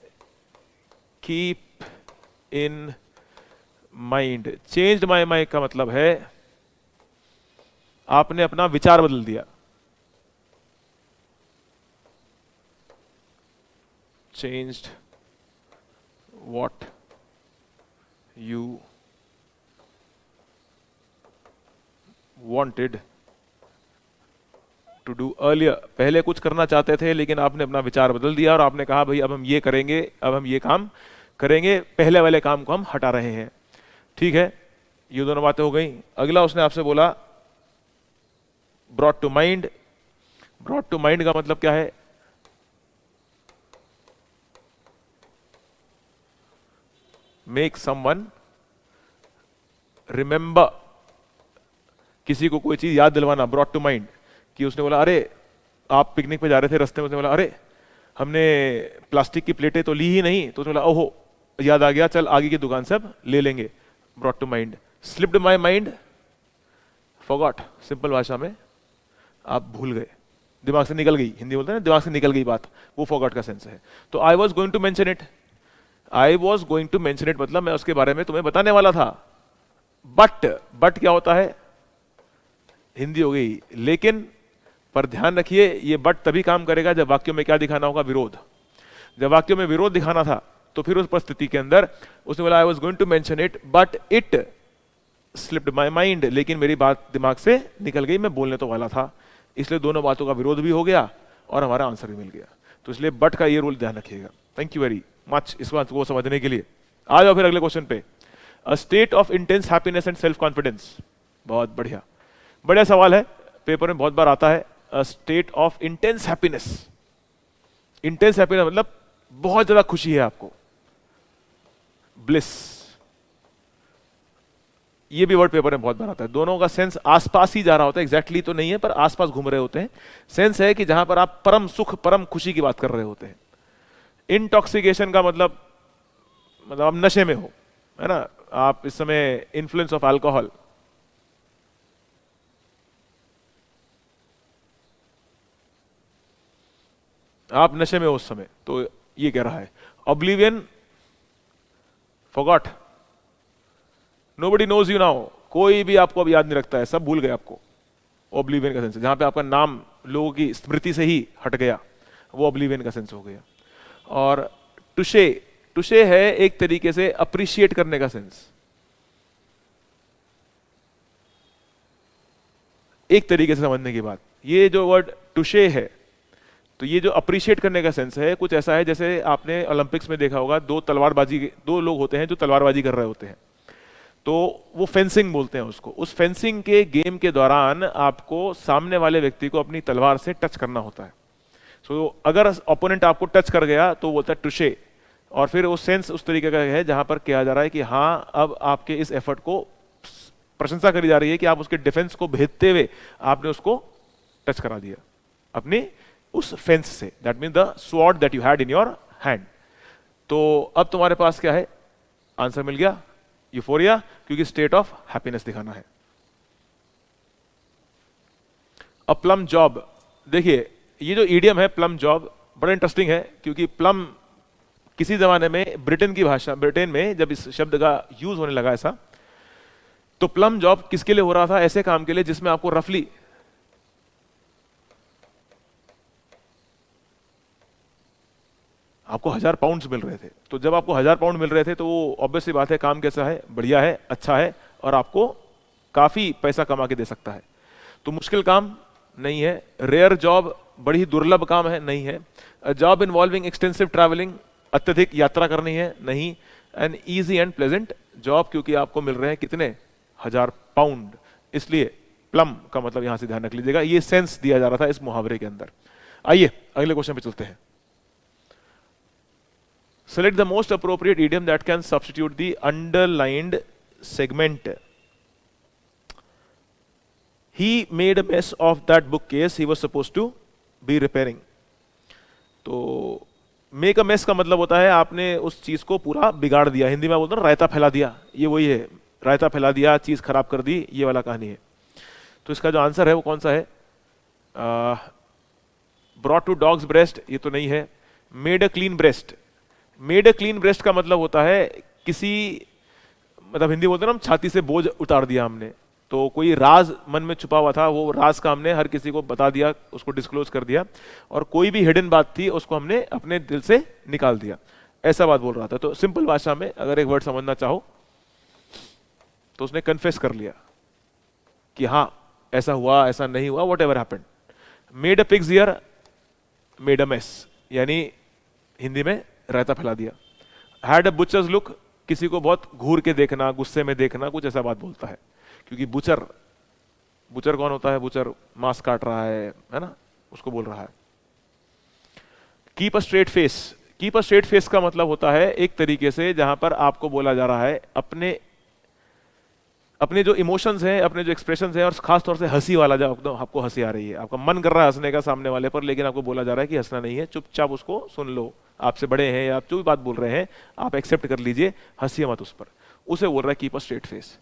keep in mind. Changed my mind का मतलब है आपने अपना विचार बदल दिया। Changed what you wanted to do earlier. पहले कुछ करना चाहते थे लेकिन आपने अपना विचार बदल दिया और आपने कहा भाई अब हम ये करेंगे, अब हम ये काम करेंगे, पहले वाले काम को हम हटा रहे हैं। ठीक है, ये दोनों बातें हो गई। अगला उसने आपसे बोला brought to mind. Brought to mind का मतलब क्या है? मेक समवन रिमेंबर, किसी को कोई चीज याद दिलवाना। ब्रॉट टू माइंड कि उसने बोला अरे आप पिकनिक पे जा रहे थे, रास्ते में उसने बोला अरे हमने प्लास्टिक की प्लेटें तो ली ही नहीं, तो उसने बोला ओहो याद आ गया, चल आगे की दुकान से अब ले लेंगे। Brought to mind. Slipped my mind, forgot. Simple भाषा में आप भूल गए, दिमाग से निकल गई, हिंदी बोलते हैं ना दिमाग से निकल गई बात, वो फॉरगॉट का सेंस है। तो I was going to mention it, I was going to mention it मतलब मैं उसके बारे में तुम्हें बताने वाला था। बट क्या होता है? हिंदी हो गई लेकिन, पर ध्यान रखिए ये बट तभी काम करेगा जब वाक्यों में क्या दिखाना होगा? विरोध। जब वाक्यों में विरोध दिखाना था तो फिर उस परिस्थिति के अंदर उसने बोला I was going to mention it but it slipped my mind, लेकिन मेरी बात दिमाग से निकल गई, मैं बोलने तो वाला था। इसलिए दोनों बातों का विरोध भी हो गया और हमारा आंसर भी मिल गया। तो इसलिए बट का ये रूल ध्यान रखिएगा। थैंक यू वेरी मच इस बात को समझने के लिए। आ जाओ फिर अगले क्वेश्चन पे। A state of intense happiness and self confidence. बहुत बढ़िया, बढ़िया सवाल है, पेपर में बहुत बार आता है। A state of intense happiness. Intense happiness मतलब बहुत ज्यादा खुशी है आपको, ब्लिस। ये भी वर्ड पेपर में बहुत बार आता है। दोनों का सेंस आसपास ही जा रहा होता है, एग्जैक्टली तो नहीं है पर आसपास घूम रहे होते हैं। सेंस है कि जहां पर आप परम सुख परम खुशी की बात कर रहे होते हैं। इंटॉक्सिकेशन का मतलब आप नशे में हो, है ना, आप इस समय इन्फ्लुएंस ऑफ अल्कोहल। आप नशे में हो उस समय, तो ये कह रहा है। Oblivion, forgot, nobody knows you now, कोई भी आपको अब याद नहीं रखता है, सब भूल गए आपको। ऑब्लिवियन का सेंस जहां पे आपका नाम लोगों की स्मृति से ही हट गया, वो ऑब्लिवियन का सेंस हो गया। और टुशे, टुशे है एक तरीके से अप्रिशिएट करने का सेंस, एक तरीके से समझने की बात। ये जो वर्ड टुशे है, तो ये जो अप्रिशिएट करने का सेंस है कुछ ऐसा है जैसे आपने ओलंपिक्स में देखा होगा, दो लोग होते हैं जो तलवारबाजी कर रहे होते हैं, तो वो फेंसिंग बोलते हैं उसको। उस फेंसिंग के गेम के दौरान आपको सामने वाले व्यक्ति को अपनी तलवार से टच करना होता है। सो अगर ओपोनेंट आपको टच कर गया तो बोलता है टुशे, और फिर वो सेंस उस तरीके का है जहां पर कहा जा रहा है कि हाँ अब आपके इस एफर्ट को प्रशंसा करी जा रही है कि आप उसके डिफेंस को भेदते हुए आपने उसको टच करा दिया अपनी उस फेंस से। That mean the sword that you had in your hand. तो अब तुम्हारे पास क्या है? आंसर मिल गया, यूफोरिया, क्योंकि स्टेट ऑफ हैप्पीनेस दिखाना है। अ प्लम जॉब, देखिए ये जो ईडियम है प्लम जॉब बड़ा इंटरेस्टिंग है, क्योंकि प्लम किसी जमाने में ब्रिटेन की भाषा, ब्रिटेन में जब इस शब्द का यूज होने लगा ऐसा, तो प्लम जॉब किसके लिए हो रहा था? ऐसे काम के लिए जिसमें आपको रफली आपको 1000 पाउंड्स मिल रहे थे। तो जब आपको 1000 पाउंड मिल रहे थे तो वो ऑब्वियस सी बात है काम कैसा है? बढ़िया है, अच्छा है, और आपको काफी पैसा कमा के दे सकता है। तो मुश्किल काम नहीं है। रेयर जॉब, बड़ी दुर्लभ काम है, नहीं है। A job involving extensive travelling, अत्यधिक यात्रा करनी है, नहीं। An easy and pleasant job, क्योंकि आपको मिल रहे हैं कितने? 1000 पाउंड। इसलिए प्लम का मतलब यहां से ध्यान रख लीजिएगा, ये सेंस दिया जा रहा था इस मुहावरे के अंदर। आइए अगले क्वेश्चन पे चलते हैं। Select the most appropriate idiom that can substitute the underlined segment. He made a mess of that bookcase he was supposed to be repairing. तो make a mess का मतलब होता है आपने उस चीज को पूरा बिगाड़ दिया। हिंदी में बोलते हैं रायता फैला दिया, ये वही है, रायता फैला दिया, चीज खराब कर दी, ये वाला कहानी है। तो इसका जो आंसर है वो कौन सा है? ब्रॉट टू डॉग्स ब्रेस्ट, ये तो नहीं है। Made a clean breast, made a clean breast का मतलब होता है किसी, मतलब हिंदी बोलते हैं ना हम, छाती से बोझ उतार दिया हमने। तो कोई राज मन में छुपा हुआ था, वो राज का हमने हर किसी को बता दिया, उसको डिस्क्लोज कर दिया, और कोई भी हिडन बात थी उसको हमने अपने दिल से निकाल दिया, ऐसा बात बोल रहा था। तो सिंपल भाषा में अगर एक वर्ड समझना चाहो तो उसने कन्फेस कर लिया कि हाँ ऐसा हुआ, ऐसा नहीं हुआ, what ever happened. Made a pigs year, made a mess, यानी हिंदी में रायता फैला दिया। हैड अ बुचर्स लुक, किसी को बहुत घूर के देखना, गुस्से में देखना, कुछ ऐसा बात बोलता है। क्योंकि बुचर, बुचर कौन होता है? बुचर मांस काट रहा है ना, उसको बोल रहा है। Keep a straight face, keep a straight face का मतलब होता है एक तरीके से जहां पर आपको बोला जा रहा है अपने अपने जो इमोशंस हैं, अपने जो एक्सप्रेशंस हैं, और खास तौर से हंसी वाला, जब आपको हंसी आ रही है, आपका मन कर रहा है हंसने का सामने वाले पर, लेकिन आपको बोला जा रहा है कि हंसना नहीं है, चुपचाप उसको सुन लो। आपसे बड़े हैं या आप जो भी बात बोल रहे हैं आप एक्सेप्ट कर लीजिए, हंसिए मत उस पर। उसे बोल रहा है कीप अ स्ट्रेट फेस।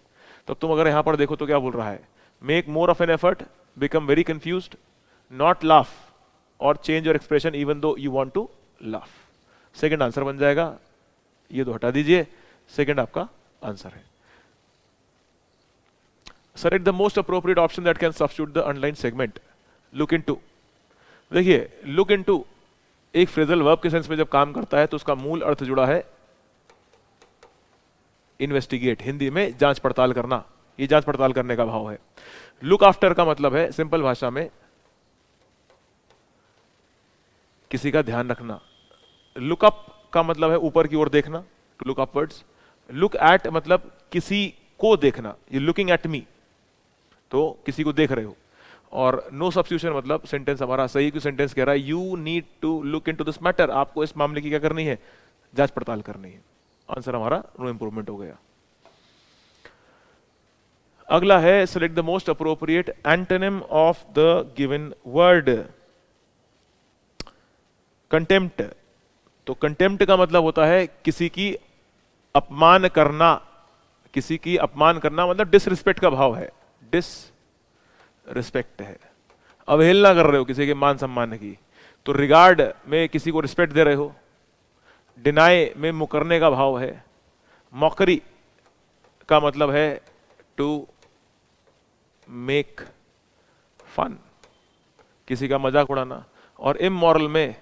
तब तुम अगर यहां पर देखो तो क्या बोल रहा है? Make more of an effort, become very confused, not laugh or change your expression even though you want to laugh. Second answer बन जाएगा, ये दो हटा दीजिए, सेकंड आपका आंसर है। Select the most appropriate option that can substitute the underlined segment. Look into, देखिए look into एक फ्रेजल वर्ब के सेंस में जब काम करता है तो उसका मूल अर्थ जुड़ा है इन्वेस्टिगेट, हिंदी में जांच पड़ताल करना, ये जांच पड़ताल करने का भाव है। लुक आफ्टर का मतलब है सिंपल भाषा में किसी का ध्यान रखना। लुक अप का मतलब है ऊपर की ओर देखना, to look upwards. Look at मतलब किसी को देखना, ये लुकिंग एट मी, तो किसी को देख रहे हो। और नो सब्स्टिट्यूशन मतलब सेंटेंस हमारा सही क्यों सेंटेंस कह रहा है you need to look into this matter, आपको इस मामले की क्या करनी है? जांच पड़ताल करनी है। आंसर हमारा नो इंप्रूवमेंट हो गया। अगला है select the most appropriate antonym of the given word. Contempt, तो कंटेम्प्ट का मतलब होता है किसी की अपमान करना, किसी की अपमान करना मतलब डिसरिस्पेक्ट का भाव है, डिसरिस्पेक्ट है, अवहेलना कर रहे हो किसी के मान सम्मान की। तो रिगार्ड में किसी को रिस्पेक्ट दे रहे हो, डिनाई में मुकरने का भाव है, मॉकरी का मतलब है टू मेक फन, किसी का मजाक उड़ाना, और इमोरल में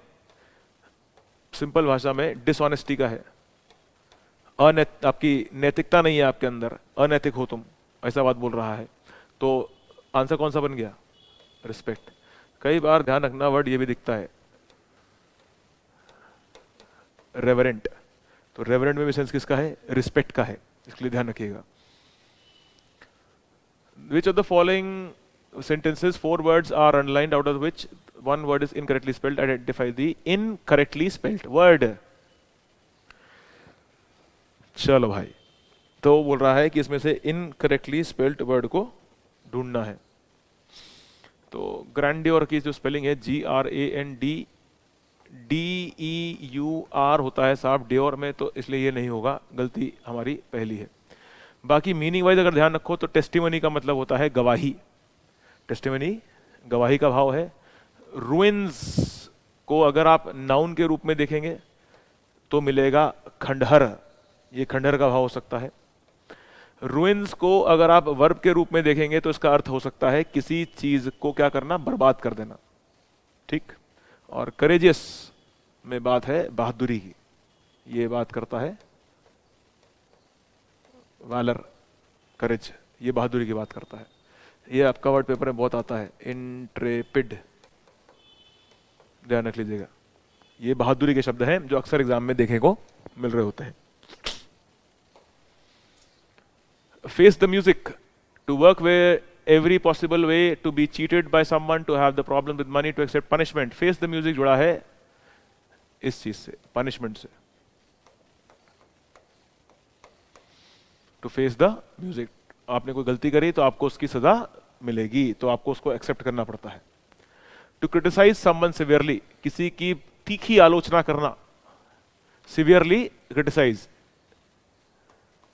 सिंपल भाषा में डिसऑनेस्टी का है, आपकी नैतिकता नहीं है आपके अंदर, अनैतिक हो तुम, ऐसा बात बोल रहा है। तो आंसर कौन सा बन गया? रिस्पेक्ट। कई बार ध्यान रखना वर्ड ये भी दिखता है रेवरेंट, तो रेवरेंट में भी सेंस किसका है? रिस्पेक्ट का है, इसके लिए ध्यान रखिएगा। Which of the following sentences 4 words are underlined out of which one word is incorrectly spelled? Identify the incorrectly spelled word. चलो भाई, तो बोल रहा है कि इसमें से इनकरेक्टली स्पेल्ड वर्ड को ढूंढना है। तो ग्रैंडियोर की जो स्पेलिंग है GRANDDEUR होता है साहब डियोर में, तो इसलिए ये नहीं होगा, गलती हमारी पहली है। बाकी मीनिंग वाइज अगर ध्यान रखो तो टेस्टिमनी का मतलब होता है गवाही, टेस्टिमनी गवाही का भाव है। रुइंस को अगर आप नाउन के रूप में देखेंगे तो मिलेगा खंडहर, ये खंडहर का भाव हो सकता है। रुइंस को अगर आप वर्ब के रूप में देखेंगे तो इसका अर्थ हो सकता है किसी चीज को क्या करना? बर्बाद कर देना, ठीक। और करेजियस में बात है बहादुरी की, ये बात करता है वैलर, करेज, ये बहादुरी की बात करता है। ये आपका वर्ड पेपर में बहुत आता है, इंट्रेपिड, ध्यान रख लीजिएगा। ये बहादुरी के शब्द हैं जो अक्सर एग्जाम में देखने को मिल रहे होते हैं। Face the music, to work way every possible way to be cheated by someone, to have the problem with money, to accept punishment. Face the music जुड़ा है इस चीज से, punishment से। To face the music, आपने कोई गलती करी तो आपको उसकी सजा मिलेगी, तो आपको उसको एक्सेप्ट करना पड़ता है। To criticize someone severely, किसी की तीखी आलोचना करना, severely criticize,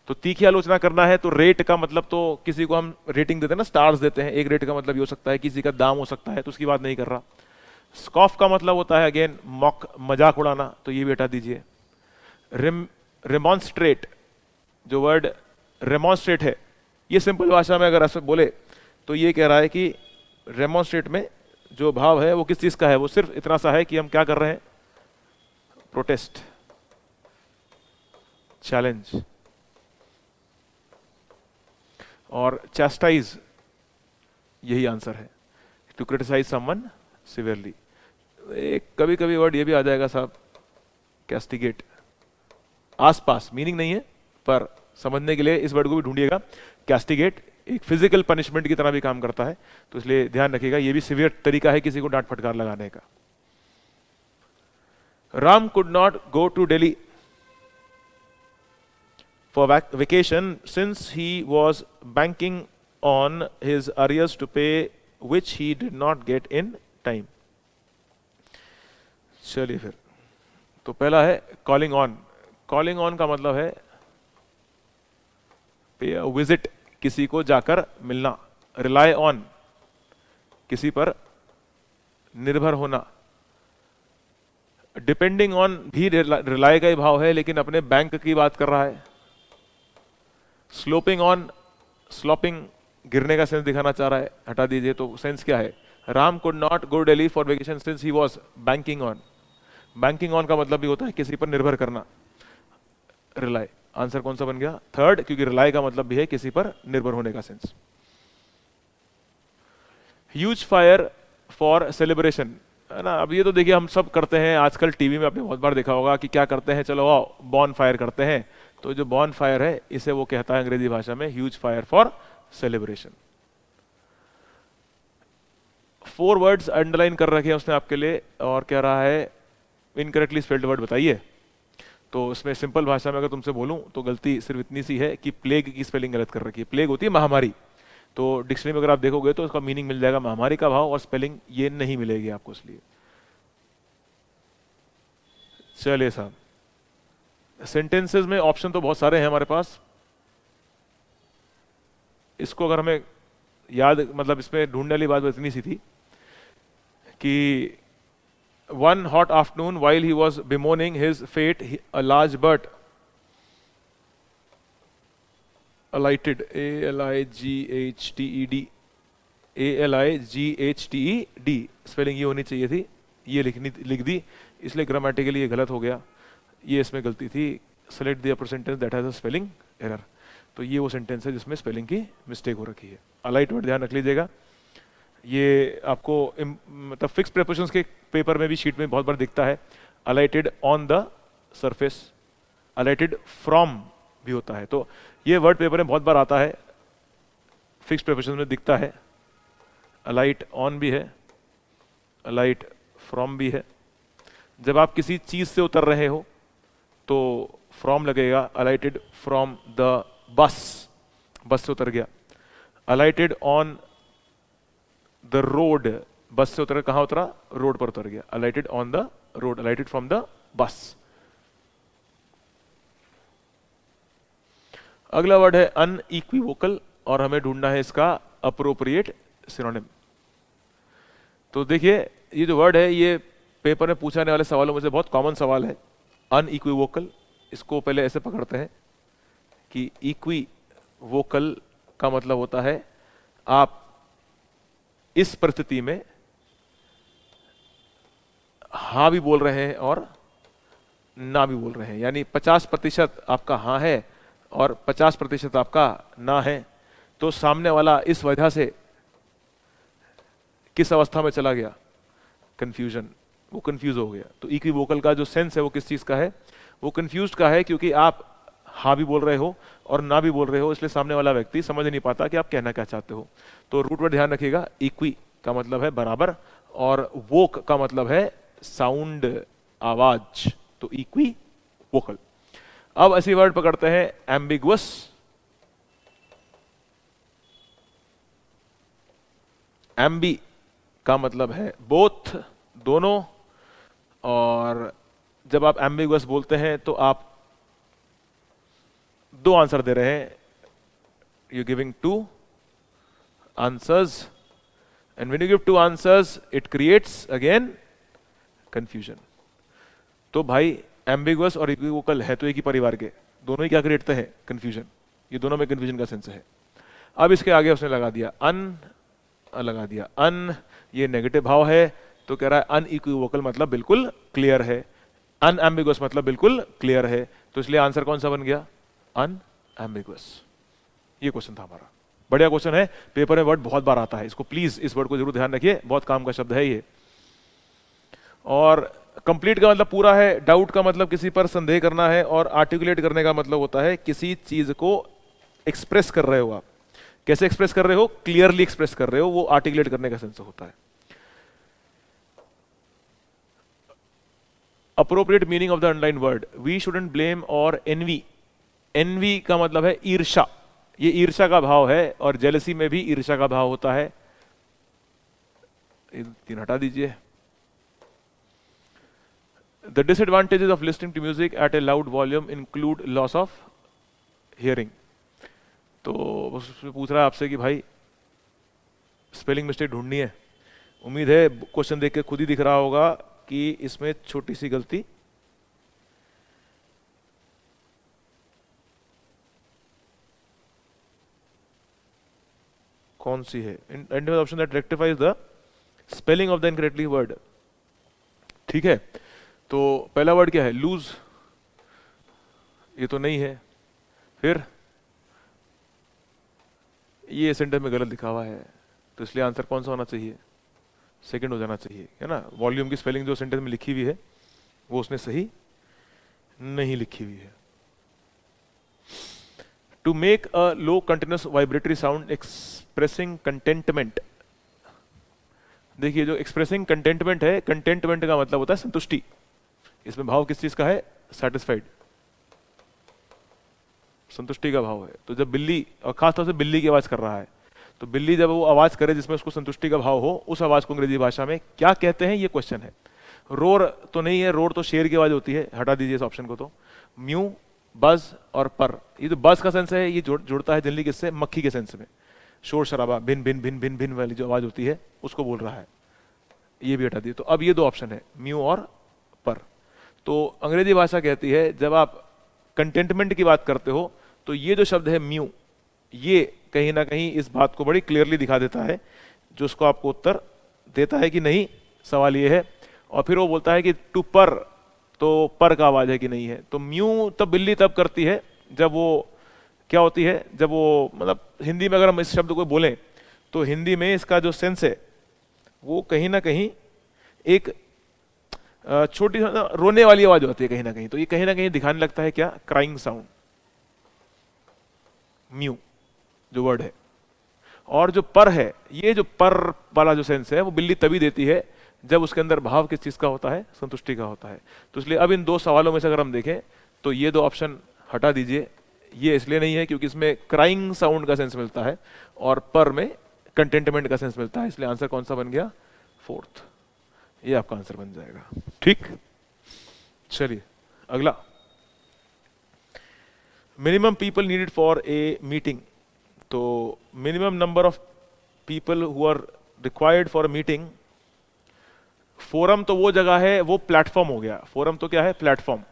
तो तो तीखी आलोचना करना है तो रेट का मतलब तो किसी को हम रेटिंग देते हैं ना, स्टार्स देते हैं, एक रेट का मतलब ये हो सकता है किसी का दाम हो सकता है, तो उसकी बात नहीं कर रहा। स्कॉफ का मतलब होता है अगेन मॉक, मजाक उड़ाना, तो ये भी हटा दीजिए। रेमॉन्स्ट्रेट, जो वर्ड रेमॉन्स्ट्रेट है, ये सिंपल भाषा में अगर ऐसे बोले तो ये कह रहा है कि रेमॉन्स्ट्रेट में जो भाव है वो किस चीज का है, वो सिर्फ इतना सा है कि हम क्या कर रहे हैं, प्रोटेस्ट, चैलेंज। और चैस्टाइज यही आंसर है, टू क्रिटिसाइज समवन सिवियरली। एक कभी कभी वर्ड ये भी आ जाएगा साहब, कैस्टिगेट, आसपास, मीनिंग नहीं है पर समझने के लिए इस वर्ड को भी ढूंढिएगा। कैस्टिगेट एक फिजिकल पनिशमेंट की तरह भी काम करता है, तो इसलिए ध्यान रखिएगा, ये भी सिवियर तरीका है किसी को डांट फटकार लगाने का। Ram could not go to Delhi for vacation since he was banking on his arrears to pay which he did not get in time। चलिए फिर, तो पहला है कॉलिंग ऑन। कॉलिंग ऑन का मतलब है पे विजिट, किसी को जाकर मिलना। रिलाई ऑन, किसी पर निर्भर होना। डिपेंडिंग ऑन भी रिलाई का ही भाव है लेकिन अपने बैंक की बात कर रहा है। स्लोपिंग ऑन, स्लॉपिंग, गिरने का सेंस दिखाना चाह रहा है, हटा दीजिए। तो सेंस क्या है, Ram could not go Delhi for vacation since he was banking on. Banking on का मतलब भी होता है किसी पर निर्भर करना। रिलाई, आंसर कौन सा बन गया, थर्ड, क्योंकि रिलाई का मतलब भी है किसी पर निर्भर होने का sense. Huge fire for celebration, है ना। अब ये तो देखिए हम सब करते हैं आजकल, टीवी में आपने बहुत बार देखा होगा कि क्या करते हैं, चलो आओ बॉन फायर करते हैं। तो जो बॉन फायर है इसे वो कहता है अंग्रेजी भाषा में huge fire for celebration. 4 words underline कर रखे हैं उसने आपके लिए और कह रहा है इनकरेक्टली स्पेल्ड वर्ड बताइए। तो इसमें सिंपल भाषा में अगर तुमसे बोलूं तो गलती सिर्फ इतनी सी है कि प्लेग की स्पेलिंग गलत कर रखी है। प्लेग होती है महामारी, तो डिक्शनरी में अगर आप देखोगे तो उसका मीनिंग मिल जाएगा महामारी का भाव, और स्पेलिंग ये नहीं मिलेगी आपको, इसलिए। चलिए साहब, सेंटेंसेस में ऑप्शन तो बहुत सारे हैं हमारे पास। इसको अगर हमें याद, मतलब इसमें ढूंढने वाली बात इतनी सी थी कि one hot afternoon while he was bemoaning his fate, a large bird alighted, ALIGHTED, ALIGHTED, spelling ये होनी चाहिए थी, ये लिख दी, इसलिए ग्रामेटिकली ये गलत हो गया, ये इसमें गलती थी। Select the upper sentence that has a spelling error, तो ये वो सेंटेंस है जिसमें स्पेलिंग की मिस्टेक हो रखी है। अलाइट वर्ड ध्यान रख लीजिएगा, ये आपको मतलब फिक्स प्रीपोजिशंस के पेपर में भी, शीट में बहुत बार दिखता है। अलाइटेड ऑन द सरफेस, अलाइटेड फ्रॉम भी होता है, तो ये वर्ड पेपर में बहुत बार आता है, फिक्स प्रीपोजिशन में दिखता है। अलाइट ऑन भी है, अलाइट फ्रॉम भी है। जब आप किसी चीज से उतर रहे हो तो फ्रॉम लगेगा, अलाइटेड फ्रॉम द बस, बस से उतर गया। अलाइटेड ऑन द रोड, बस से उतर, कहां उतरा, रोड पर उतर गया। अलाइटेड on the road, अलाइटेड from the bus. अगला वर्ड है अनइक्विवोकल, और हमें ढूंढना है इसका अप्रोप्रिएट सिनोनिम। तो देखिए ये जो वर्ड है ये पेपर में पूछाने वाले सवालों में से बहुत कॉमन सवाल है। अनइक्विवोकल, इसको पहले ऐसे पकड़ते हैं कि इक्विवोकल का मतलब होता है आप इस परिस्थिति में हां भी बोल रहे हैं और ना भी बोल रहे हैं, यानी 50% आपका हां है और 50% आपका ना है, तो सामने वाला इस वजह से किस अवस्था में चला गया, कंफ्यूजन, वो कंफ्यूज हो गया। तो इक्विवोकल का जो सेंस है वो किस चीज का है, वो कंफ्यूज्ड का है, क्योंकि आप हाँ भी बोल रहे हो और ना भी बोल रहे हो, इसलिए सामने वाला व्यक्ति समझ नहीं पाता कि आप कहना क्या चाहते हो। तो रूट वर्ड ध्यान रखिएगा, इक्वी का मतलब है बराबर, और वोक का मतलब है साउंड, आवाज, तो इक्वी वोकल। अब ऐसी वर्ड पकड़ते हैं एम्बिगुअस। एम्बी का मतलब है बोथ, दोनों, और जब आप एम्बिगुअस बोलते हैं तो आप दो आंसर दे रहे हैं, you giving two answers, and when you give two answers it creates again confusion. तो भाई एम्बिगुअस और इक्विवोकल है तो एक ही परिवार के, दोनों ही क्या क्रिएट है? कंफ्यूजन। ये दोनों में कंफ्यूजन का सेंस है। अब इसके आगे उसने लगा दिया अन, ये नेगेटिव भाव है, तो कह रहा है अनइक्विवोकल मतलब बिल्कुल क्लियर है, अनएम्बिगुअस मतलब बिल्कुल क्लियर है, तो इसलिए आंसर कौन सा बन गया? अनएम्बिगुअस। ये क्वेश्चन था हमारा। बढ़िया क्वेश्चन है, पेपर में वर्ड बहुत बार आता है, इसको प्लीज इस वर्ड को जरूर ध्यान रखिए, बहुत काम का शब्द है ये। और कंप्लीट का मतलब पूरा है, डाउट का मतलब किसी पर संदेह करना है, और आर्टिकुलेट करने का मतलब होता है किसी चीज को एक्सप्रेस कर रहे हो आप। कैसे एक्सप्रेस कर रहे हो? क्लियरली एक्सप्रेस कर रहे हो, वो आर्टिकुलेट करने का सेंस होता है। Appropriate meaning of the underline word, we shouldn't blame or envy. Envy का मतलब है ईर्षा, ये ईर्षा का भाव है, और जेलसी में भी ईर्षा का भाव होता है। तीन हटा दीजिए। The disadvantages of listening to music at a loud volume include loss of hearing. तो उसमें पूछ रहा है आपसे कि भाई स्पेलिंग मिस्टेक ढूंढनी है। उम्मीद है क्वेश्चन देख के खुद ही दिख रहा होगा कि इसमें छोटी सी गलती कौन सी है। And option that rectifies the spelling of the incorrectly word. ठीक है, तो पहला वर्ड क्या है? लूज, ये तो नहीं है। फिर ये सेंटेंस में गलत लिखा हुआ है, तो इसलिए आंसर कौन सा होना चाहिए? सेकंड हो जाना चाहिए, है ना। वॉल्यूम की स्पेलिंग जो सेंटेंस में लिखी हुई है वो उसने सही नहीं लिखी हुई है। To make a low continuous vibratory sound expressing contentment. देखिए जो एक्सप्रेसिंग कंटेंटमेंट है, कंटेंटमेंट का मतलब होता है संतुष्टि। इसमें भाव किस चीज का है? सेटिस्फाइड, संतुष्टि का भाव है। तो जब बिल्ली, और खासतौर से बिल्ली की आवाज कर रहा है, तो बिल्ली जब वो आवाज करे जिसमें उसको संतुष्टि का भाव हो, उस आवाज को अंग्रेजी भाषा में क्या कहते हैं? ये क्वेश्चन है। रोर तो नहीं है, रोर तो शेर की आवाज होती है, हटा दीजिए इस ऑप्शन को। तो म्यू, बज और पर, ये जो बज का सेंस है ये जुड़ता है जनरली किससे? मक्खी के सेंस में। शोर शराबा, भिन भिन भिन भिन भिन वाली जो आवाज होती है उसको बोल रहा है, ये भी हटा दिए। तो अब ये दो ऑप्शन है, म्यू और पर। तो अंग्रेजी भाषा कहती है जब आप कंटेंटमेंट की बात करते हो तो ये जो शब्द है म्यू, ये कहीं ना कहीं इस बात को बड़ी क्लियरली दिखा देता है, जो उसको आपको उत्तर देता है कि नहीं, सवाल ये है। और फिर वो बोलता है कि टू पर, तो पर का आवाज है कि नहीं है। तो म्यू तब बिल्ली तब करती है जब वो क्या होती है, जब वो मतलब हिंदी में अगर हम इस शब्द को बोलें तो हिंदी में इसका जो सेंस है वो कहीं ना कहीं एक छोटी रोने वाली आवाज होती है कहीं ना कहीं। तो ये कहीं ना कहीं दिखाने लगता है क्या? क्राइंग साउंड, म्यू जो वर्ड है। और जो पर है, ये जो पर वाला जो सेंस है वो बिल्ली तभी देती है जब उसके अंदर भाव किस चीज का होता है? संतुष्टि का होता है। तो इसलिए अब इन दो सवालों में से अगर हम देखें तो ये दो ऑप्शन हटा दीजिए। ये इसलिए नहीं है क्योंकि इसमें क्राइंग साउंड का सेंस मिलता है और पर में कंटेंटमेंट का सेंस मिलता है, इसलिए आंसर कौन सा बन गया? फोर्थ। ये आपका आंसर बन जाएगा। ठीक, चलिए अगला। Minimum people needed for a meeting. तो minimum number of people who are required for a meeting. Forum तो वो जगह है, वो प्लेटफॉर्म हो गया। फोरम तो क्या है? प्लेटफॉर्म,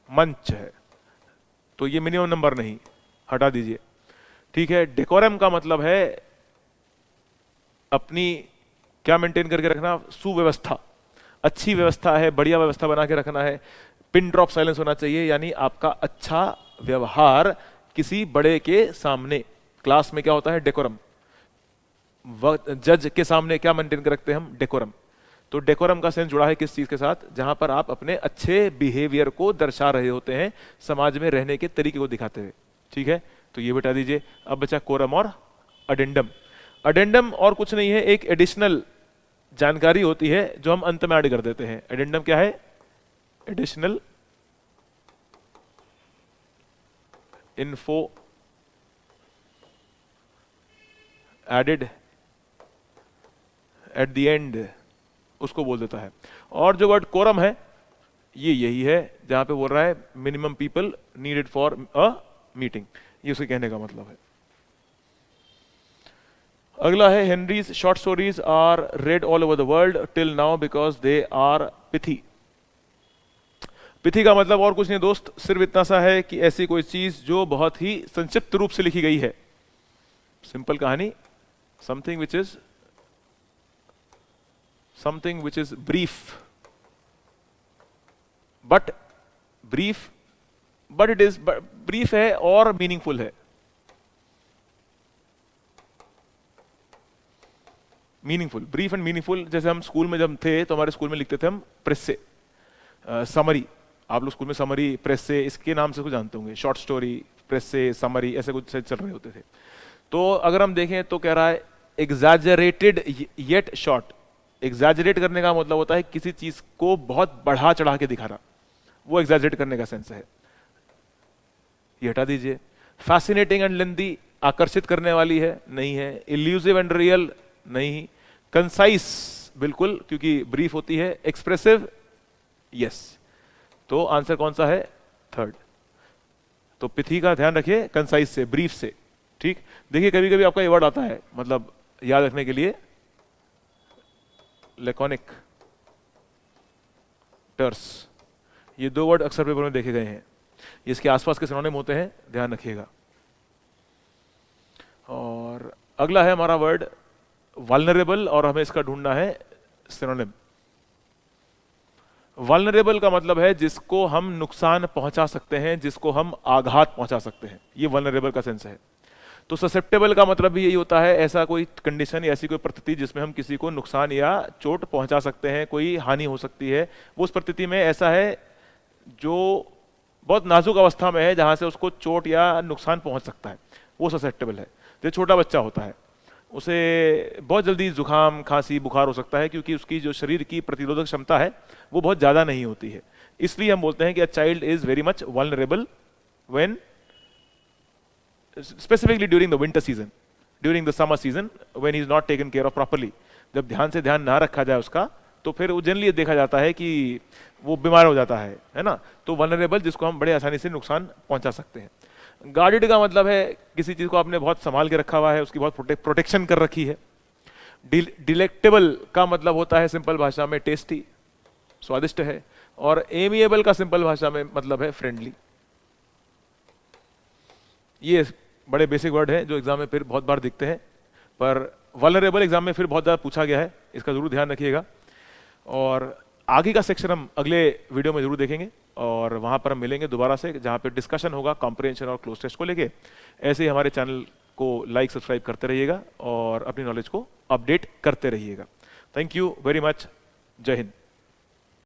मंच है। तो ये मिनिमम नंबर नहीं, हटा दीजिए। ठीक है, डेकोरम का मतलब है अपनी क्या मेंटेन करके रखना? सुव्यवस्था, अच्छी व्यवस्था है, बढ़िया व्यवस्था बना के रखना है। पिन ड्रॉप साइलेंस होना चाहिए, यानी आपका अच्छा व्यवहार किसी बड़े के सामने। क्लास में क्या होता है? डेकोरम। जज के सामने क्या मेंटेन कर रखते हैं हम? डेकोरम। तो डेकोरम का सेंस जुड़ा है किस चीज के साथ? जहां पर आप अपने अच्छे बिहेवियर को दर्शा रहे होते हैं, समाज में रहने के तरीके को दिखाते हुए। ठीक है, तो ये बता दीजिए। अब बचा कोरम और अडेंडम। अडेंडम और कुछ नहीं है, एक एडिशनल जानकारी होती है जो हम अंत में ऐड कर देते हैं। एडेंडम क्या है? Additional info added at the end, उसको बोल देता है। और जो वर्ड कोरम है ये यही है जहां पे बोल रहा है minimum people needed for a meeting, ये उसके कहने का मतलब है। अगला है Henry's short stories are read all over the world till now because they are pithy. Pithy का मतलब और कुछ नहीं दोस्त, सिर्फ इतना सा है कि ऐसी कोई चीज जो बहुत ही संक्षिप्त रूप से लिखी गई है। सिंपल कहानी, something which is brief but it is brief है और मीनिंगफुल है। Meaningful, brief and meaningful. जैसे हम स्कूल में जब थे तो हमारे स्कूल में लिखते थे हम प्रेस से समरी। आप लोग स्कूल में समरी प्रेस से इसके नाम से कुछ जानते होंगे, शॉर्ट स्टोरी प्रेस से समरी ऐसे कुछ चल रहे होते थे। तो अगर हम देखें तो कह रहा है एग्जैजरेटेड येट शॉर्ट। एग्जैजरेट करने का मतलब होता है किसी चीज को बहुत बढ़ा चढ़ा के दिखाना, वो एग्जैजरेट करने का सेंस है, ये हटा दीजिए। फैसिनेटिंग एंड लेंथी, आकर्षित करने वाली है, नहीं है। इल्यूसिव एंड रियल, नहीं। कंसाइज, बिल्कुल, क्योंकि ब्रीफ होती है। Expressive, yes. तो आंसर कौन सा है? थर्ड। तो पिथी का ध्यान रखिए, कंसाइज से, ब्रीफ से, ठीक। देखिए कभी कभी आपका ये वर्ड आता है मतलब याद रखने के लिए, लैकोनिक, टर्स, ये दो वर्ड अक्सर पेपर में देखे गए हैं, इसके आसपास के सिनोनिम होते हैं, ध्यान रखिएगा। और अगला है हमारा वर्ड वल्नरेबल, और हमें इसका ढूंढना है सिनोनिम। वल्नरेबल का मतलब है जिसको हम नुकसान पहुंचा सकते हैं, जिसको हम आघात पहुंचा सकते हैं, ये वल्नरेबल का सेंस है। तो ससेप्टेबल का मतलब भी यही होता है, ऐसा कोई कंडीशन या ऐसी कोई परिस्थिति जिसमें हम किसी को नुकसान या चोट पहुंचा सकते हैं, कोई हानि हो सकती है। वो उस परिस्थिति में ऐसा है जो बहुत नाजुक अवस्था में है, जहां से उसको चोट या नुकसान पहुंच सकता है, वो ससेप्टेबल है। जैसे छोटा बच्चा होता है, उसे बहुत जल्दी जुकाम, खांसी, बुखार हो सकता है, क्योंकि उसकी जो शरीर की प्रतिरोधक क्षमता है वो बहुत ज़्यादा नहीं होती है। इसलिए हम बोलते हैं कि a child is very much vulnerable when, specifically during the winter season, during the summer season, when he is not taken care of properly. जब ध्यान ना रखा जाए उसका, तो फिर वो जनरली देखा जाता है कि वो बीमार हो जाता है ना। तो वल्नरेबल जिसको हम बड़े आसानी से नुकसान पहुंचा सकते हैं। गार्डेड का मतलब है किसी चीज को आपने बहुत संभाल के रखा हुआ है, उसकी बहुत प्रोटेक्शन कर रखी है। डिलेक्टेबल का मतलब होता है सिंपल भाषा में टेस्टी, स्वादिष्ट है। और एमिएबल का सिंपल भाषा में मतलब है फ्रेंडली। ये बड़े बेसिक वर्ड हैं जो एग्जाम में फिर बहुत बार दिखते हैं, पर वल्नरेबल एग्जाम में फिर बहुत ज़्यादा पूछा गया है, इसका जरूर ध्यान रखिएगा। और आगे का सेक्शन हम अगले वीडियो में जरूर देखेंगे, और वहां पर हम मिलेंगे दोबारा से, जहां पे डिस्कशन होगा कॉम्प्रिहेंशन और क्लोज टेस्ट को लेके। ऐसे ही हमारे चैनल को लाइक, सब्सक्राइब करते रहिएगा और अपनी नॉलेज को अपडेट करते रहिएगा। Thank you very much. जय हिंद।